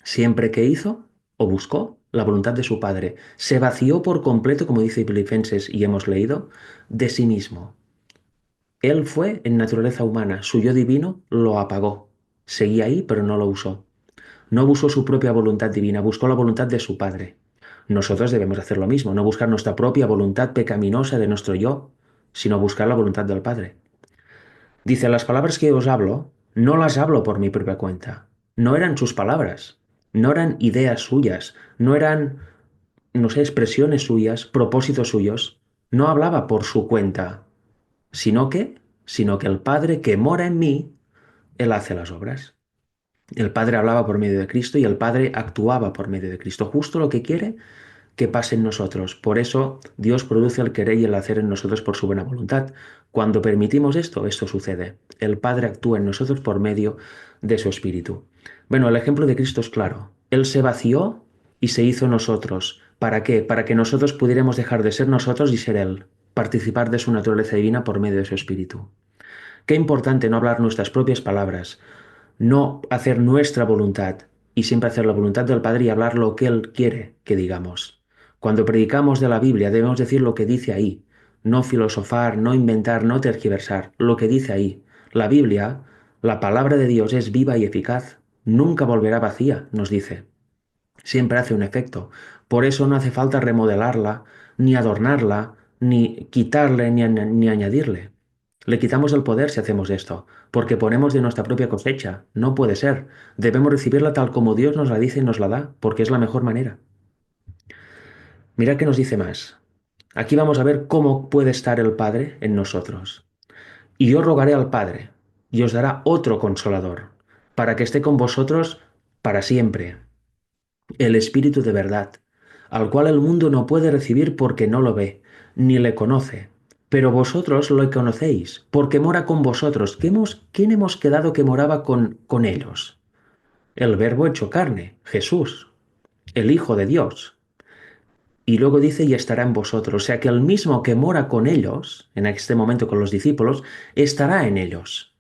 Siempre que hizo o buscó la voluntad de su Padre, se vació por completo, como dice Filipenses y hemos leído, de sí mismo. Él fue en naturaleza humana, su yo divino lo apagó. Seguía ahí, pero no lo usó. No buscó su propia voluntad divina, buscó la voluntad de su Padre. Nosotros debemos hacer lo mismo, no buscar nuestra propia voluntad pecaminosa de nuestro yo, sino buscar la voluntad del Padre. Dice, las palabras que os hablo, no las hablo por mi propia cuenta. No eran sus palabras, no eran ideas suyas, no eran, no sé, expresiones suyas, propósitos suyos. No hablaba por su cuenta, sino que, sino que el Padre que mora en mí Él hace las obras. El Padre hablaba por medio de Cristo y el Padre actuaba por medio de Cristo. Justo lo que quiere que pase en nosotros. Por eso Dios produce el querer y el hacer en nosotros por su buena voluntad. Cuando permitimos esto, esto sucede. El Padre actúa en nosotros por medio de su Espíritu. Bueno, el ejemplo de Cristo es claro. Él se vació y se hizo nosotros. ¿Para qué? Para que nosotros pudiéramos dejar de ser nosotros y ser Él. Participar de su naturaleza divina por medio de su Espíritu. Qué importante no hablar nuestras propias palabras, no hacer nuestra voluntad y siempre hacer la voluntad del Padre y hablar lo que Él quiere que digamos. Cuando predicamos de la Biblia debemos decir lo que dice ahí, no filosofar, no inventar, no tergiversar, lo que dice ahí. La Biblia, la palabra de Dios es viva y eficaz, nunca volverá vacía, nos dice. Siempre hace un efecto. Por eso no hace falta remodelarla, ni adornarla, ni quitarle, ni añadirle. Le quitamos el poder si hacemos esto, porque ponemos de nuestra propia cosecha. No puede ser. Debemos recibirla tal como Dios nos la dice y nos la da, porque es la mejor manera. Mira qué nos dice más. Aquí vamos a ver cómo puede estar el Padre en nosotros. Y yo rogaré al Padre, y os dará otro consolador, para que esté con vosotros para siempre, el Espíritu de verdad, al cual el mundo no puede recibir porque no lo ve, ni le conoce. Pero vosotros lo conocéis, porque mora con vosotros. ¿Quién hemos quedado que moraba con ellos? El Verbo hecho carne, Jesús, el Hijo de Dios. Y luego dice, y estará en vosotros. O sea que el mismo que mora con ellos, en este momento con los discípulos, estará en ellos.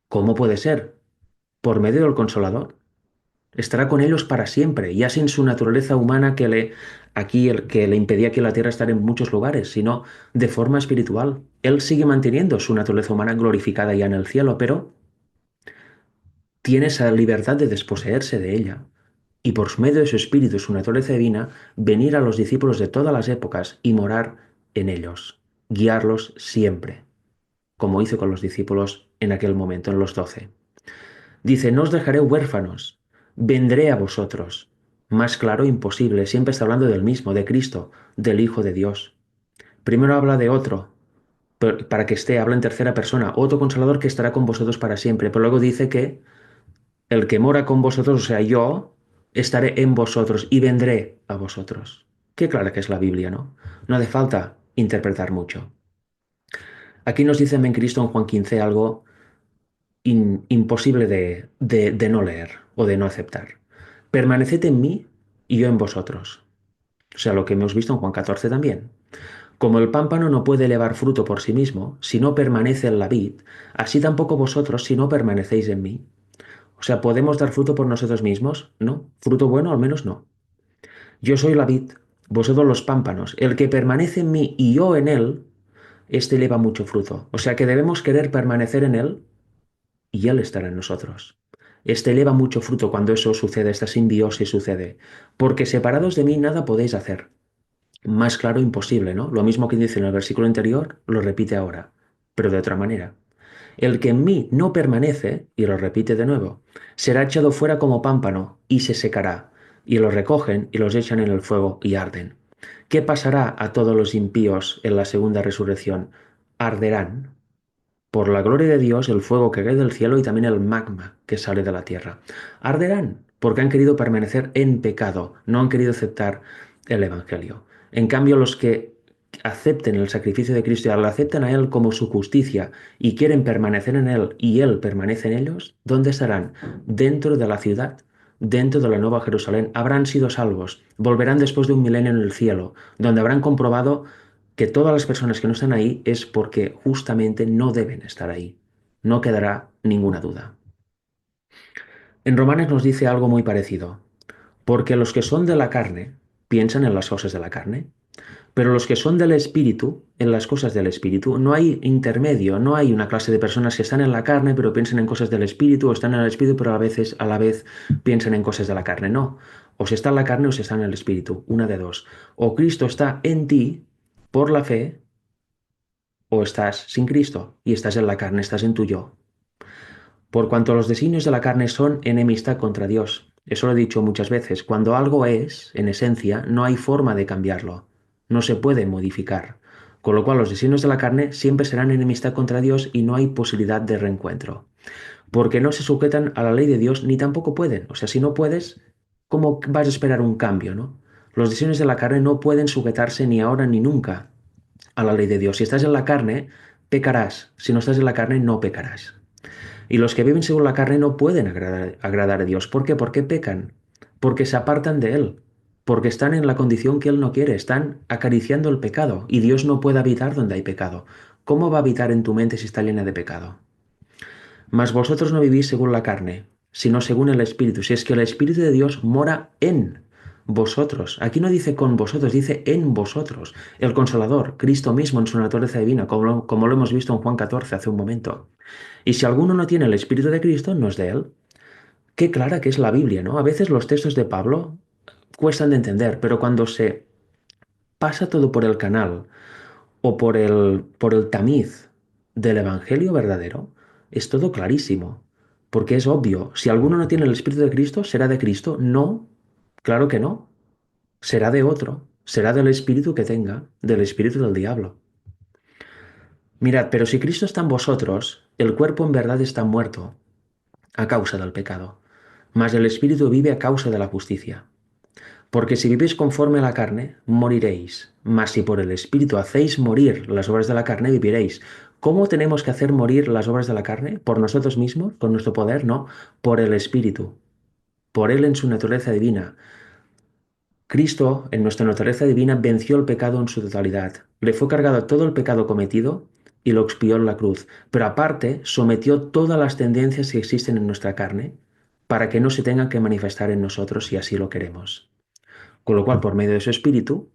¿Cómo puede ser? Por medio del Consolador. Estará con ellos para siempre, ya sin su naturaleza humana que le impedía aquí en la tierra estar en muchos lugares, sino de forma espiritual. Él sigue manteniendo su naturaleza humana glorificada ya en el cielo, pero tiene esa libertad de desposeerse de ella y por medio de su espíritu, su naturaleza divina, venir a los discípulos de todas las épocas y morar en ellos, guiarlos siempre, como hizo con los discípulos en aquel momento, en los 12. Dice, no os dejaré huérfanos, vendré a vosotros. Más claro, imposible, siempre está hablando del mismo, de Cristo, del Hijo de Dios. Primero habla de otro, para que esté, habla en tercera persona, otro consolador que estará con vosotros para siempre, pero luego dice que el que mora con vosotros, o sea, yo, estaré en vosotros y vendré a vosotros. Qué clara que es la Biblia, ¿no? No hace falta interpretar mucho. Aquí nos dice en Cristo en Juan 15 algo imposible de no leer o de no aceptar. Permaneced en mí y yo en vosotros. O sea, lo que hemos visto en Juan 14 también. Como el pámpano no puede elevar fruto por sí mismo si no permanece en la vid, así tampoco vosotros si no permanecéis en mí. O sea, ¿podemos dar fruto por nosotros mismos? No. ¿Fruto bueno? Al menos no. Yo soy la vid, vosotros los pámpanos. El que permanece en mí y yo en él, éste eleva mucho fruto. O sea que debemos querer permanecer en él y Él estará en nosotros. Este eleva mucho fruto cuando eso sucede, esta simbiosis sucede, porque separados de mí nada podéis hacer. Más claro, imposible, ¿no? Lo mismo que dice en el versículo anterior, lo repite ahora, pero de otra manera. El que en mí no permanece, y lo repite de nuevo, será echado fuera como pámpano y se secará, y los recogen y los echan en el fuego y arden. ¿Qué pasará a todos los impíos en la segunda resurrección? Arderán por la gloria de Dios, el fuego que cae del cielo y también el magma que sale de la tierra. Arderán porque han querido permanecer en pecado, no han querido aceptar el Evangelio. En cambio, los que acepten el sacrificio de Cristo y lo aceptan a Él como su justicia y quieren permanecer en Él y Él permanece en ellos, ¿dónde estarán? Dentro de la ciudad, dentro de la Nueva Jerusalén. Habrán sido salvos, volverán después de un milenio en el cielo, donde habrán comprobado que todas las personas que no están ahí es porque justamente no deben estar ahí. No quedará ninguna duda. En Romanos nos dice algo muy parecido, porque los que son de la carne piensan en las cosas de la carne, pero los que son del espíritu, en las cosas del espíritu, no hay intermedio, no hay una clase de personas que están en la carne pero piensan en cosas del espíritu, o están en el espíritu pero a la vez piensan en cosas de la carne. No, o se está en la carne o se está en el espíritu, una de dos. O Cristo está en ti por la fe, o estás sin Cristo y estás en la carne, estás en tu yo. Por cuanto los designios de la carne son enemistad contra Dios. Eso lo he dicho muchas veces. Cuando algo es, en esencia, no hay forma de cambiarlo. No se puede modificar. Con lo cual los designios de la carne siempre serán enemistad contra Dios y no hay posibilidad de reencuentro. porque no se sujetan a la ley de Dios ni tampoco pueden. O sea, si no puedes, ¿cómo vas a esperar un cambio, no? Los deseos de la carne no pueden sujetarse ni ahora ni nunca a la ley de Dios. Si estás en la carne, pecarás. Si no estás en la carne, no pecarás. Y los que viven según la carne no pueden agradar a Dios. ¿Por qué? Porque pecan. Porque se apartan de Él. Porque están en la condición que Él no quiere. Están acariciando el pecado. Y Dios no puede habitar donde hay pecado. ¿Cómo va a habitar en tu mente si está llena de pecado? Mas vosotros no vivís según la carne, sino según el Espíritu. Si es que el Espíritu de Dios mora en vosotros. Aquí no dice con vosotros, dice en vosotros. El Consolador, Cristo mismo en su naturaleza divina, como lo hemos visto en Juan 14 hace un momento. Y si alguno no tiene el Espíritu de Cristo, no es de él. Qué clara que es la Biblia, ¿no? A veces los textos de Pablo cuestan de entender, pero cuando se pasa todo por el canal o por el tamiz del Evangelio verdadero, es todo clarísimo, porque es obvio, si alguno no tiene el Espíritu de Cristo, ¿será de Cristo? No, claro que no, será de otro, será del Espíritu que tenga, del Espíritu del diablo. Mirad, pero si Cristo está en vosotros, el cuerpo en verdad está muerto a causa del pecado, mas el Espíritu vive a causa de la justicia. Porque si vivís conforme a la carne, moriréis. Mas si por el Espíritu hacéis morir las obras de la carne, viviréis. ¿Cómo tenemos que hacer morir las obras de la carne? ¿Por nosotros mismos? ¿Con nuestro poder? No, por el Espíritu. Por Él en su naturaleza divina. Cristo, en nuestra naturaleza divina, venció el pecado en su totalidad. Le fue cargado todo el pecado cometido y lo expió en la cruz. Pero aparte, sometió todas las tendencias que existen en nuestra carne para que no se tengan que manifestar en nosotros si así lo queremos. Con lo cual, por medio de su espíritu,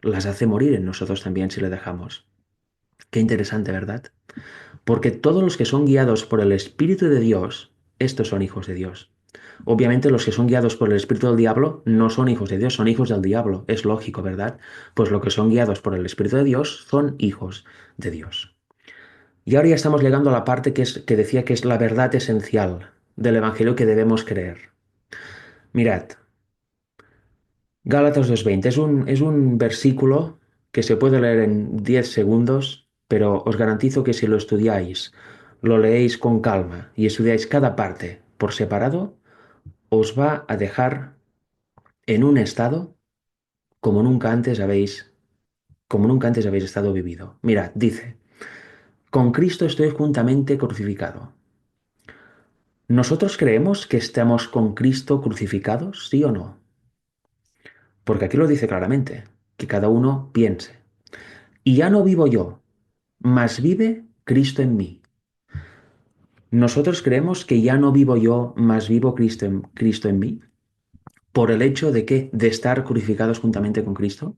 las hace morir en nosotros también si le dejamos. Qué interesante, ¿verdad? Porque todos los que son guiados por el Espíritu de Dios, estos son hijos de Dios. Obviamente los que son guiados por el espíritu del diablo no son hijos de Dios, son hijos del diablo. Es lógico, ¿verdad? Pues los que son guiados por el espíritu de Dios son hijos de Dios. Y ahora ya estamos llegando a la parte que decía que es la verdad esencial del Evangelio que debemos creer. Mirad, Gálatas 2:20 es un versículo que se puede leer en 10 segundos, pero os garantizo que si lo estudiáis, lo leéis con calma y estudiáis cada parte por separado, os va a dejar en un estado como nunca antes habéis, como nunca antes habéis estado vivido. Mirad, dice, con Cristo estoy juntamente crucificado. ¿Nosotros creemos que estamos con Cristo crucificados, sí o no? Porque aquí lo dice claramente, que cada uno piense. Y ya no vivo yo, mas vive Cristo en mí. ¿Nosotros creemos que ya no vivo yo, mas vivo Cristo en mí? ¿Por el hecho de que de estar crucificados juntamente con Cristo?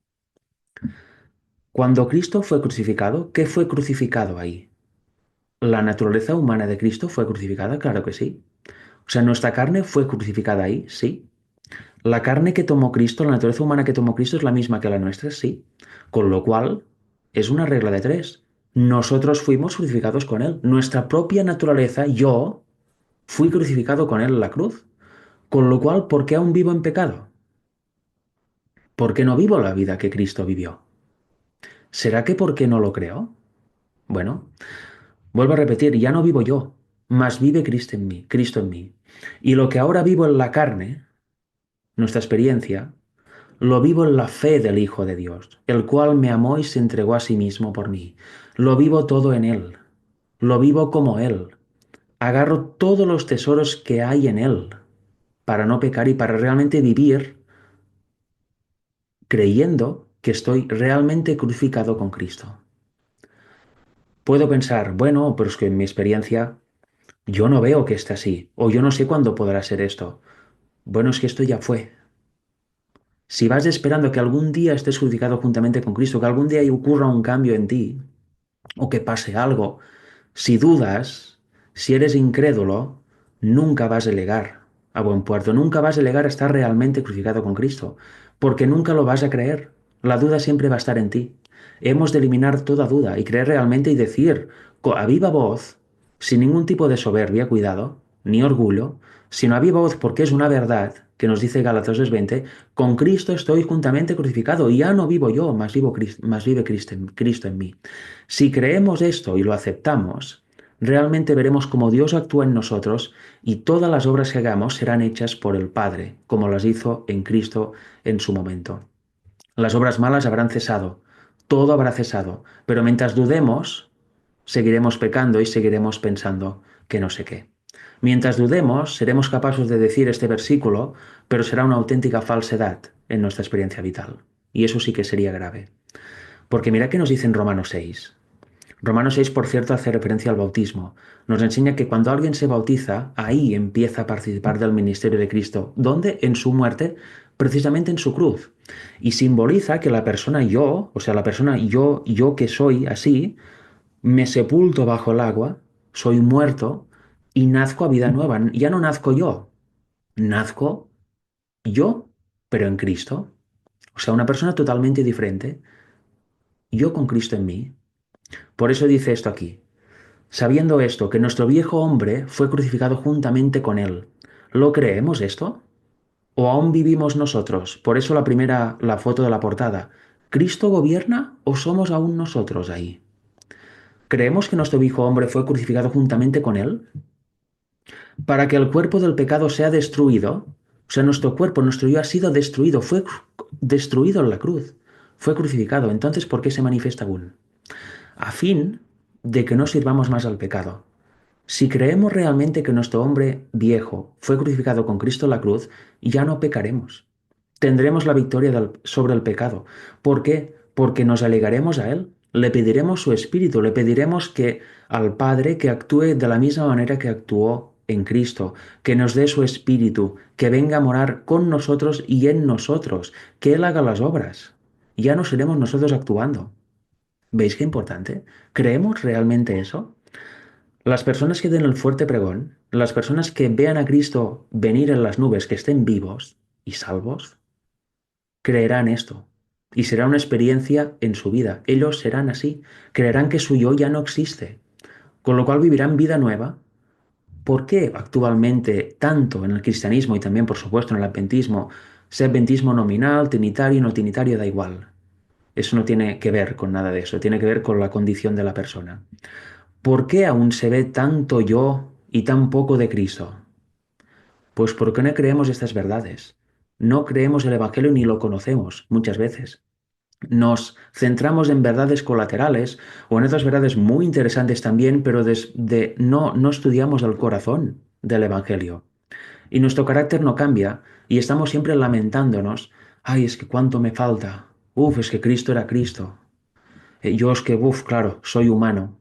Cuando Cristo fue crucificado, ¿qué fue crucificado ahí? ¿La naturaleza humana de Cristo fue crucificada? Claro que sí. O sea, ¿nuestra carne fue crucificada ahí? Sí. ¿La carne que tomó Cristo, la naturaleza humana que tomó Cristo es la misma que la nuestra? Sí. Con lo cual, es una regla de tres. Nosotros fuimos crucificados con Él. Nuestra propia naturaleza, yo, fui crucificado con Él en la cruz. Con lo cual, ¿por qué aún vivo en pecado? ¿Por qué no vivo la vida que Cristo vivió? ¿Será que porque no lo creo? Bueno, vuelvo a repetir, ya no vivo yo, mas vive Cristo en mí. Y lo que ahora vivo en la carne, nuestra experiencia, lo vivo en la fe del Hijo de Dios, el cual me amó y se entregó a sí mismo por mí. Lo vivo todo en Él, lo vivo como Él. Agarro todos los tesoros que hay en Él para no pecar y para realmente vivir creyendo que estoy realmente crucificado con Cristo. Puedo pensar, bueno, pero es que en mi experiencia yo no veo que esté así, o yo no sé cuándo podrá ser esto. Bueno, es que esto ya fue. Si vas esperando que algún día estés crucificado juntamente con Cristo, que algún día ocurra un cambio en ti, o que pase algo, si dudas, si eres incrédulo, nunca vas a llegar a buen puerto, nunca vas a llegar a estar realmente crucificado con Cristo, porque nunca lo vas a creer. La duda siempre va a estar en ti. Hemos de eliminar toda duda y creer realmente y decir a viva voz, sin ningún tipo de soberbia, cuidado, ni orgullo, sino a viva voz porque es una verdad que nos dice Gálatas 2:20, con Cristo estoy juntamente crucificado y ya no vivo yo, mas vive Cristo en mí. Si creemos esto y lo aceptamos, realmente veremos cómo Dios actúa en nosotros y todas las obras que hagamos serán hechas por el Padre, como las hizo en Cristo en su momento. Las obras malas habrán cesado, todo habrá cesado, pero mientras dudemos, seguiremos pecando y seguiremos pensando que no sé qué. Mientras dudemos, seremos capaces de decir este versículo, pero será una auténtica falsedad en nuestra experiencia vital. Y eso sí que sería grave. Porque mira qué nos dice en Romanos 6. Romanos 6, por cierto, hace referencia al bautismo. Nos enseña que cuando alguien se bautiza, ahí empieza a participar del ministerio de Cristo. ¿Dónde? En su muerte, precisamente en su cruz. Y simboliza que la persona yo, o sea, la persona yo que soy así, me sepulto bajo el agua, soy muerto y nazco a vida nueva. Ya no nazco yo, nazco yo, pero en Cristo. O sea, una persona totalmente diferente, yo con Cristo en mí. Por eso dice esto aquí. Sabiendo esto, que nuestro viejo hombre fue crucificado juntamente con él. ¿Lo creemos esto? ¿O aún vivimos nosotros? Por eso la foto de la portada. ¿Cristo gobierna o somos aún nosotros ahí? ¿Creemos que nuestro viejo hombre fue crucificado juntamente con él? Para que el cuerpo del pecado sea destruido, o sea, nuestro cuerpo, nuestro yo ha sido destruido, fue destruido en la cruz, fue crucificado. Entonces, ¿por qué se manifiesta aún? A fin de que no sirvamos más al pecado. Si creemos realmente que nuestro hombre viejo fue crucificado con Cristo en la cruz, ya no pecaremos. Tendremos la victoria sobre el pecado. ¿Por qué? Porque nos alegaremos a Él, le pediremos su espíritu, le pediremos que al Padre que actúe de la misma manera que actuó en Cristo, que nos dé su espíritu, que venga a morar con nosotros y en nosotros, que Él haga las obras. Ya no seremos nosotros actuando. ¿Veis qué importante? ¿Creemos realmente eso? Las personas que den el fuerte pregón, las personas que vean a Cristo venir en las nubes, que estén vivos y salvos, creerán esto. Y será una experiencia en su vida. Ellos serán así. Creerán que su yo ya no existe. Con lo cual vivirán vida nueva. ¿Por qué actualmente tanto en el cristianismo y también, por supuesto, en el adventismo, sea adventismo nominal, trinitario, no trinitario, da igual? Eso no tiene que ver con nada de eso. Tiene que ver con la condición de la persona. ¿Por qué aún se ve tanto yo y tan poco de Cristo? Pues porque no creemos estas verdades. No creemos el Evangelio ni lo conocemos muchas veces. Nos centramos en verdades colaterales o en otras verdades muy interesantes también, pero no estudiamos el corazón del Evangelio. Y nuestro carácter no cambia y estamos siempre lamentándonos. Ay, es que cuánto me falta. Uf, es que Cristo era Cristo. Yo es que, uf, claro, soy humano.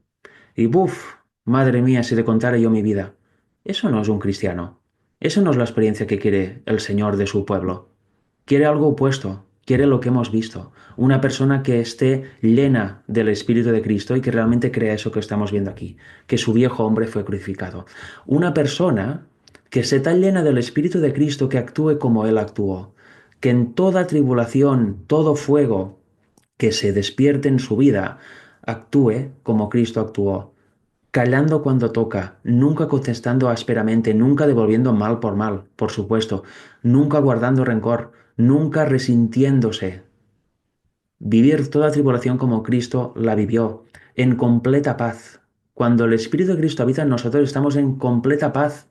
Y buf, madre mía, si te contara yo mi vida. Eso no es un cristiano. Eso no es la experiencia que quiere el Señor de su pueblo. Quiere algo opuesto. Quiere lo que hemos visto. Una persona que esté llena del Espíritu de Cristo y que realmente crea eso que estamos viendo aquí, que su viejo hombre fue crucificado. Una persona que esté tan llena del Espíritu de Cristo que actúe como Él actuó, que en toda tribulación, todo fuego, que se despierte en su vida, actúe como Cristo actuó, callando cuando toca, nunca contestando ásperamente, nunca devolviendo mal por mal, por supuesto, nunca guardando rencor, nunca resintiéndose. Vivir toda tribulación como Cristo la vivió, en completa paz. Cuando el Espíritu de Cristo habita en nosotros, estamos en completa paz.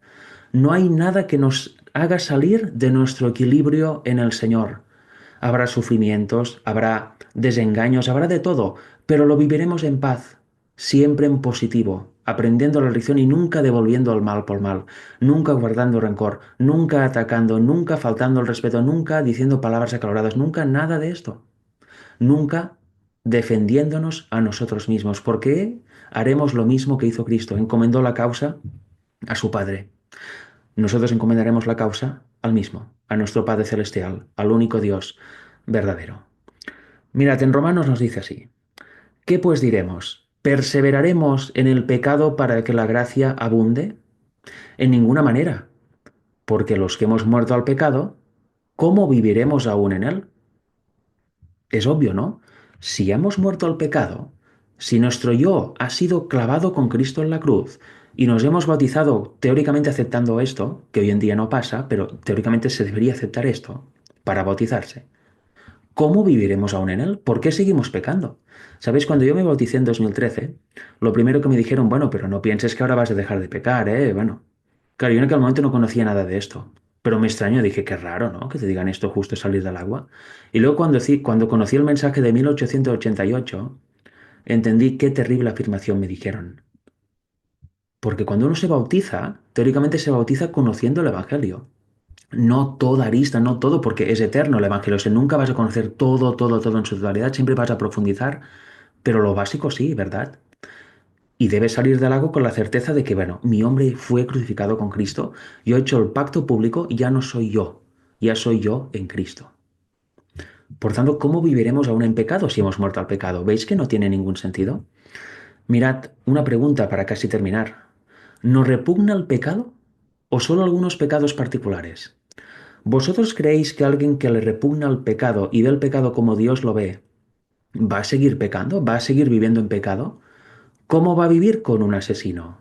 No hay nada que nos haga salir de nuestro equilibrio en el Señor. Habrá sufrimientos, habrá desengaños, habrá de todo, pero lo viviremos en paz, siempre en positivo, aprendiendo la lección y nunca devolviendo el mal por mal, nunca guardando rencor, nunca atacando, nunca faltando el respeto, nunca diciendo palabras acaloradas, nunca nada de esto, nunca defendiéndonos a nosotros mismos, porque haremos lo mismo que hizo Cristo, encomendó la causa a su Padre. Nosotros encomendaremos la causa al mismo, a nuestro Padre Celestial, al único Dios verdadero. Mirad, en Romanos nos dice así, ¿qué pues diremos? ¿Perseveraremos en el pecado para que la gracia abunde? En ninguna manera, porque los que hemos muerto al pecado, ¿cómo viviremos aún en él? Es obvio, ¿no? Si hemos muerto al pecado, si nuestro yo ha sido clavado con Cristo en la cruz y nos hemos bautizado teóricamente aceptando esto, que hoy en día no pasa, pero teóricamente se debería aceptar esto para bautizarse. ¿cómo viviremos aún en él? ¿Por qué seguimos pecando? ¿Sabéis? Cuando yo me bauticé en 2013, lo primero que me dijeron, bueno, pero no pienses que ahora vas a dejar de pecar, ¿eh? Bueno, claro, yo en aquel momento no conocía nada de esto, pero me extrañó, dije, qué raro, ¿no? Que te digan esto justo salir del agua. Y luego cuando conocí el mensaje de 1888, entendí qué terrible afirmación me dijeron. Porque cuando uno se bautiza, teóricamente se bautiza conociendo el Evangelio. No toda arista, no todo, porque es eterno el Evangelio. O sea, nunca vas a conocer todo, todo, todo en su totalidad, siempre vas a profundizar, pero lo básico sí, ¿verdad? Y debes salir del lago con la certeza de que, bueno, mi hombre fue crucificado con Cristo, yo he hecho el pacto público, ya no soy yo, ya soy yo en Cristo. Por tanto, ¿cómo viviremos aún en pecado si hemos muerto al pecado? ¿Veis que no tiene ningún sentido? Mirad, una pregunta para casi terminar. ¿Nos repugna el pecado o solo algunos pecados particulares? ¿Vosotros creéis que alguien que le repugna el pecado y ve el pecado como Dios lo ve, va a seguir pecando? ¿Va a seguir viviendo en pecado? ¿Cómo va a vivir con un asesino?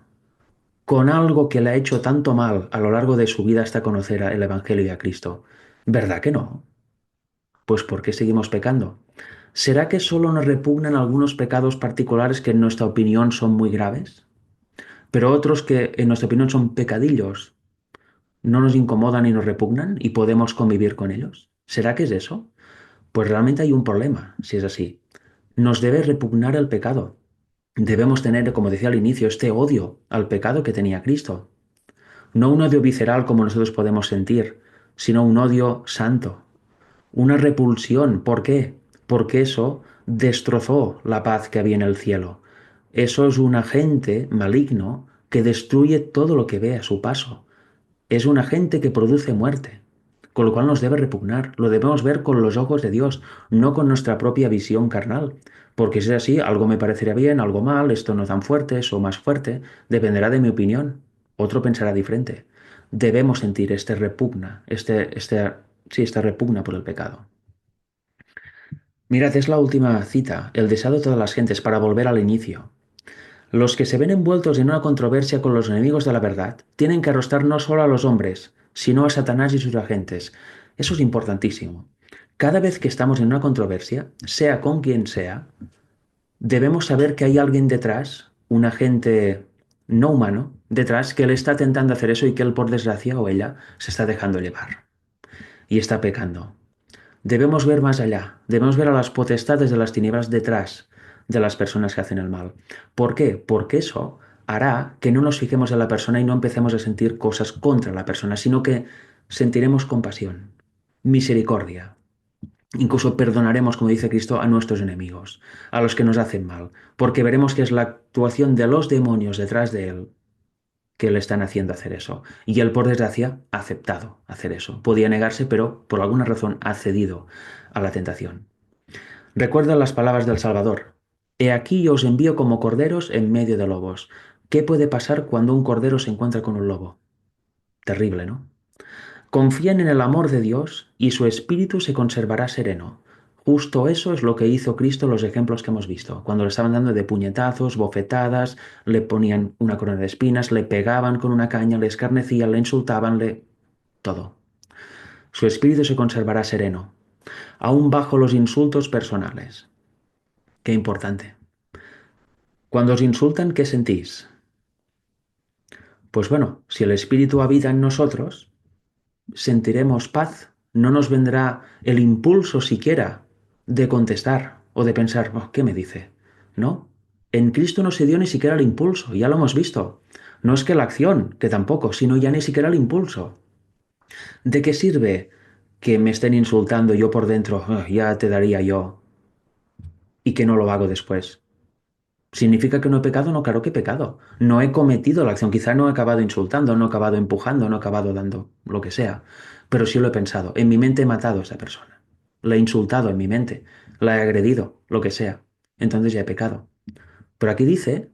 ¿Con algo que le ha hecho tanto mal a lo largo de su vida hasta conocer el Evangelio y a Cristo? ¿Verdad que no? Pues ¿por qué seguimos pecando? ¿Será que solo nos repugnan algunos pecados particulares que en nuestra opinión son muy graves? Pero otros que en nuestra opinión son pecadillos, no nos incomodan y nos repugnan y podemos convivir con ellos. ¿Será que es eso? Pues realmente hay un problema, si es así. Nos debe repugnar el pecado. Debemos tener, como decía al inicio, este odio al pecado que tenía Cristo. No un odio visceral como nosotros podemos sentir, sino un odio santo, una repulsión. ¿Por qué? Porque eso destrozó la paz que había en el cielo. Eso es un agente maligno que destruye todo lo que ve a su paso. Es un agente que produce muerte, con lo cual nos debe repugnar. Lo debemos ver con los ojos de Dios, no con nuestra propia visión carnal. Porque si es así, algo me parecería bien, algo mal, esto no tan fuerte, eso más fuerte, dependerá de mi opinión. Otro pensará diferente. Debemos sentir este repugna, sí, esta repugna por el pecado. Mirad, es la última cita, el deseo de todas las gentes, para volver al inicio. Los que se ven envueltos en una controversia con los enemigos de la verdad tienen que arrostrar no solo a los hombres, sino a Satanás y sus agentes. Eso es importantísimo. Cada vez que estamos en una controversia, sea con quien sea, debemos saber que hay alguien detrás, un agente no humano, detrás, que le está tentando hacer eso y que él, por desgracia, o ella, se está dejando llevar y está pecando. Debemos ver más allá, debemos ver a las potestades de las tinieblas detrás de las personas que hacen el mal. ¿Por qué? Porque eso hará que no nos fijemos en la persona y no empecemos a sentir cosas contra la persona, sino que sentiremos compasión, misericordia. Incluso perdonaremos, como dice Cristo, a nuestros enemigos, a los que nos hacen mal, porque veremos que es la actuación de los demonios detrás de él que le están haciendo hacer eso. Y él, por desgracia, ha aceptado hacer eso. Podía negarse, pero por alguna razón ha cedido a la tentación. Recuerda las palabras del Salvador. He aquí yo os envío como corderos en medio de lobos. ¿Qué puede pasar cuando un cordero se encuentra con un lobo? Terrible, ¿no? Confían en el amor de Dios y su espíritu se conservará sereno. Justo eso es lo que hizo Cristo en los ejemplos que hemos visto. Cuando le estaban dando de puñetazos, bofetadas, le ponían una corona de espinas, le pegaban con una caña, le escarnecían, le insultaban, le... todo. Su espíritu se conservará sereno, aún bajo los insultos personales. Qué importante. Cuando os insultan, ¿qué sentís? Pues bueno, si el espíritu habita en nosotros, sentiremos paz, no nos vendrá el impulso siquiera de contestar o de pensar, "Oh, ¿qué me dice?". No, en Cristo no se dio ni siquiera el impulso, ya lo hemos visto. No es que la acción, que tampoco, sino ya ni siquiera el impulso. ¿De qué sirve que me estén insultando yo por dentro, "Oh, ya te daría yo", y que no lo hago después? ¿Significa que no he pecado? No, claro que he pecado. No he cometido la acción. Quizá no he acabado insultando, no he acabado empujando, no he acabado dando lo que sea. Pero sí lo he pensado. En mi mente he matado a esa persona. La he insultado en mi mente. La he agredido, lo que sea. Entonces ya he pecado. Pero aquí dice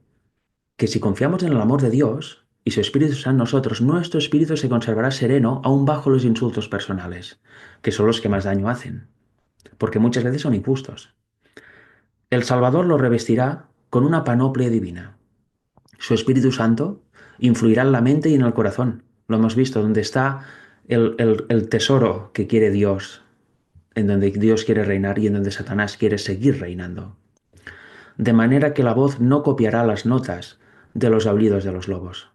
que si confiamos en el amor de Dios y su Espíritu está en nosotros, nuestro espíritu se conservará sereno aún bajo los insultos personales, que son los que más daño hacen. Porque muchas veces son injustos. El Salvador lo revestirá con una panoplia divina. Su Espíritu Santo influirá en la mente y en el corazón. Lo hemos visto, donde está el tesoro que quiere Dios en donde Dios quiere reinar y en donde Satanás quiere seguir reinando. De manera que la voz no copiará las notas de los aullidos de los lobos.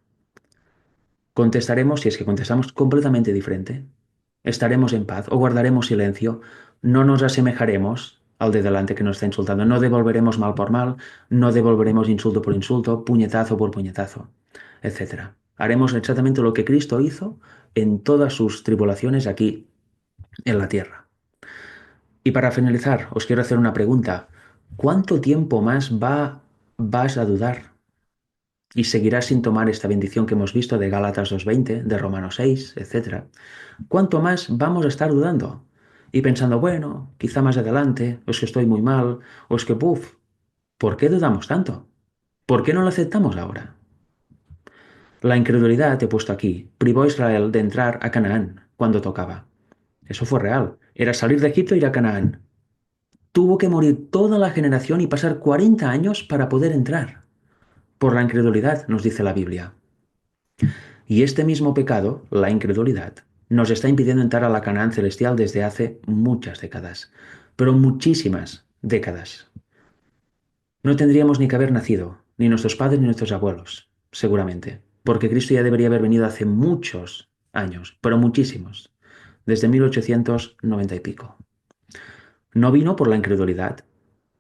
Contestaremos, si es que contestamos, completamente diferente. Estaremos en paz o guardaremos silencio. No nos asemejaremos al de delante que nos está insultando. No devolveremos mal por mal, no devolveremos insulto por insulto, puñetazo por puñetazo, etc. Haremos exactamente lo que Cristo hizo en todas sus tribulaciones aquí en la tierra. Y para finalizar, os quiero hacer una pregunta. ¿Cuánto tiempo más vas a dudar? Y seguirás sin tomar esta bendición que hemos visto de Gálatas 2:20, de Romanos 6, etc. ¿Cuánto más vamos a estar dudando? Y pensando, bueno, quizá más adelante, o es que estoy muy mal, o es que, puf, ¿por qué dudamos tanto? ¿Por qué no lo aceptamos ahora? La incredulidad, he puesto aquí, privó a Israel de entrar a Canaán cuando tocaba. Eso fue real. Era salir de Egipto e ir a Canaán. Tuvo que morir toda la generación y pasar 40 años para poder entrar. Por la incredulidad, nos dice la Biblia. Y este mismo pecado, la incredulidad, nos está impidiendo entrar a la Canaán celestial desde hace muchas décadas, pero muchísimas décadas. No tendríamos ni que haber nacido, ni nuestros padres ni nuestros abuelos, seguramente, porque Cristo ya debería haber venido hace muchos años, pero muchísimos, desde 1890 y pico. No vino por la incredulidad,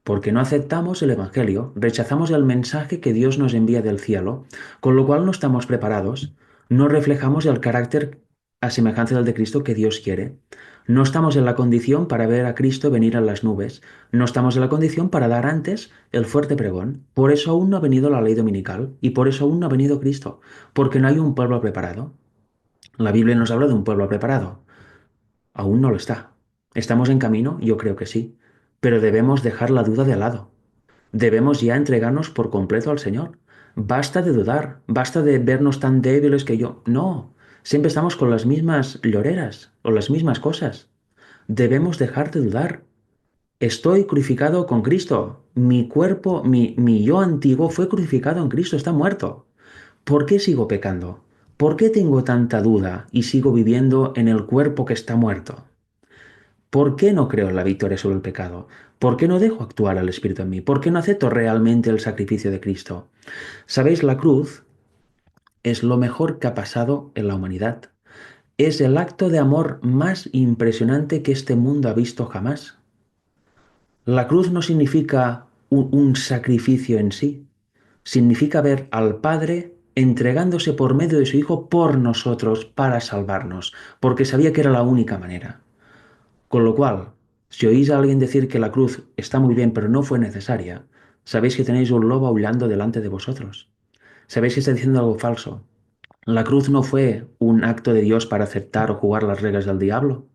porque no aceptamos el Evangelio, rechazamos el mensaje que Dios nos envía del cielo, con lo cual no estamos preparados, no reflejamos el carácter a semejanza del de Cristo que Dios quiere, no estamos en la condición para ver a Cristo venir a las nubes, no estamos en la condición para dar antes el fuerte pregón. Por eso aún no ha venido la ley dominical y por eso aún no ha venido Cristo, porque no hay un pueblo preparado. La Biblia nos habla de un pueblo preparado. Aún no lo está. ¿Estamos en camino? Yo creo que sí, pero debemos dejar la duda de lado. Debemos ya entregarnos por completo al Señor. Basta de dudar, basta de vernos tan débiles que yo. No, siempre estamos con las mismas lloreras o las mismas cosas. Debemos dejar de dudar. Estoy crucificado con Cristo. Mi cuerpo, mi yo antiguo fue crucificado en Cristo, está muerto. ¿Por qué sigo pecando? ¿Por qué tengo tanta duda y sigo viviendo en el cuerpo que está muerto? ¿Por qué no creo en la victoria sobre el pecado? ¿Por qué no dejo actuar al Espíritu en mí? ¿Por qué no acepto realmente el sacrificio de Cristo? ¿Sabéis? La cruz es lo mejor que ha pasado en la humanidad. Es el acto de amor más impresionante que este mundo ha visto jamás. La cruz no significa un sacrificio en sí, significa ver al Padre entregándose por medio de su Hijo por nosotros para salvarnos, porque sabía que era la única manera. Con lo cual, si oís a alguien decir que la cruz está muy bien pero no fue necesaria, sabéis que tenéis un lobo aullando delante de vosotros. Sabéis que está diciendo algo falso. La cruz no fue un acto de Dios para aceptar o jugar las reglas del diablo.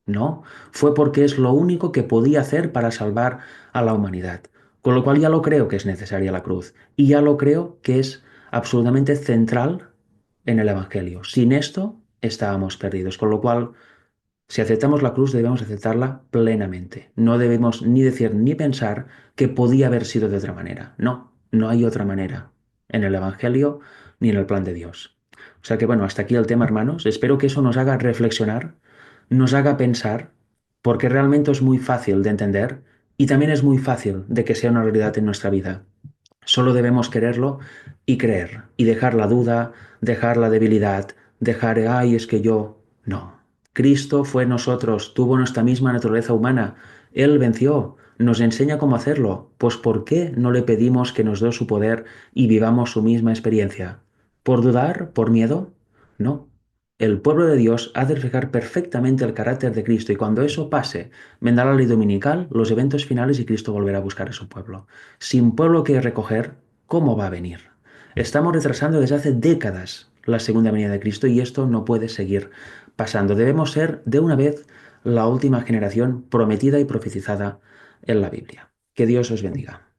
No, fue porque es lo único que podía hacer para salvar a la humanidad. Con lo cual ya lo creo que es necesaria la cruz. Y ya lo creo que es absolutamente central en el Evangelio. Sin esto estábamos perdidos. Con lo cual si aceptamos la cruz, debemos aceptarla plenamente. No debemos ni decir ni pensar que podía haber sido de otra manera. No, no hay otra manera en el Evangelio ni en el plan de Dios. O sea que bueno, hasta aquí el tema, hermanos. Espero que eso nos haga reflexionar, nos haga pensar, porque realmente es muy fácil de entender y también es muy fácil de que sea una realidad en nuestra vida. Solo debemos quererlo y creer y dejar la duda, dejar la debilidad, dejar, ay, es que yo, no. Cristo fue nosotros, tuvo nuestra misma naturaleza humana. Él venció, nos enseña cómo hacerlo. Pues ¿por qué no le pedimos que nos dé su poder y vivamos su misma experiencia? ¿Por dudar? ¿Por miedo? No. El pueblo de Dios ha de reflejar perfectamente el carácter de Cristo y cuando eso pase, vendrá la ley dominical, los eventos finales y Cristo volverá a buscar a su pueblo. Sin pueblo que recoger, ¿cómo va a venir? Estamos retrasando desde hace décadas la segunda venida de Cristo y esto no puede seguir pasando. Debemos ser de una vez la última generación prometida y profetizada en la Biblia. Que Dios os bendiga.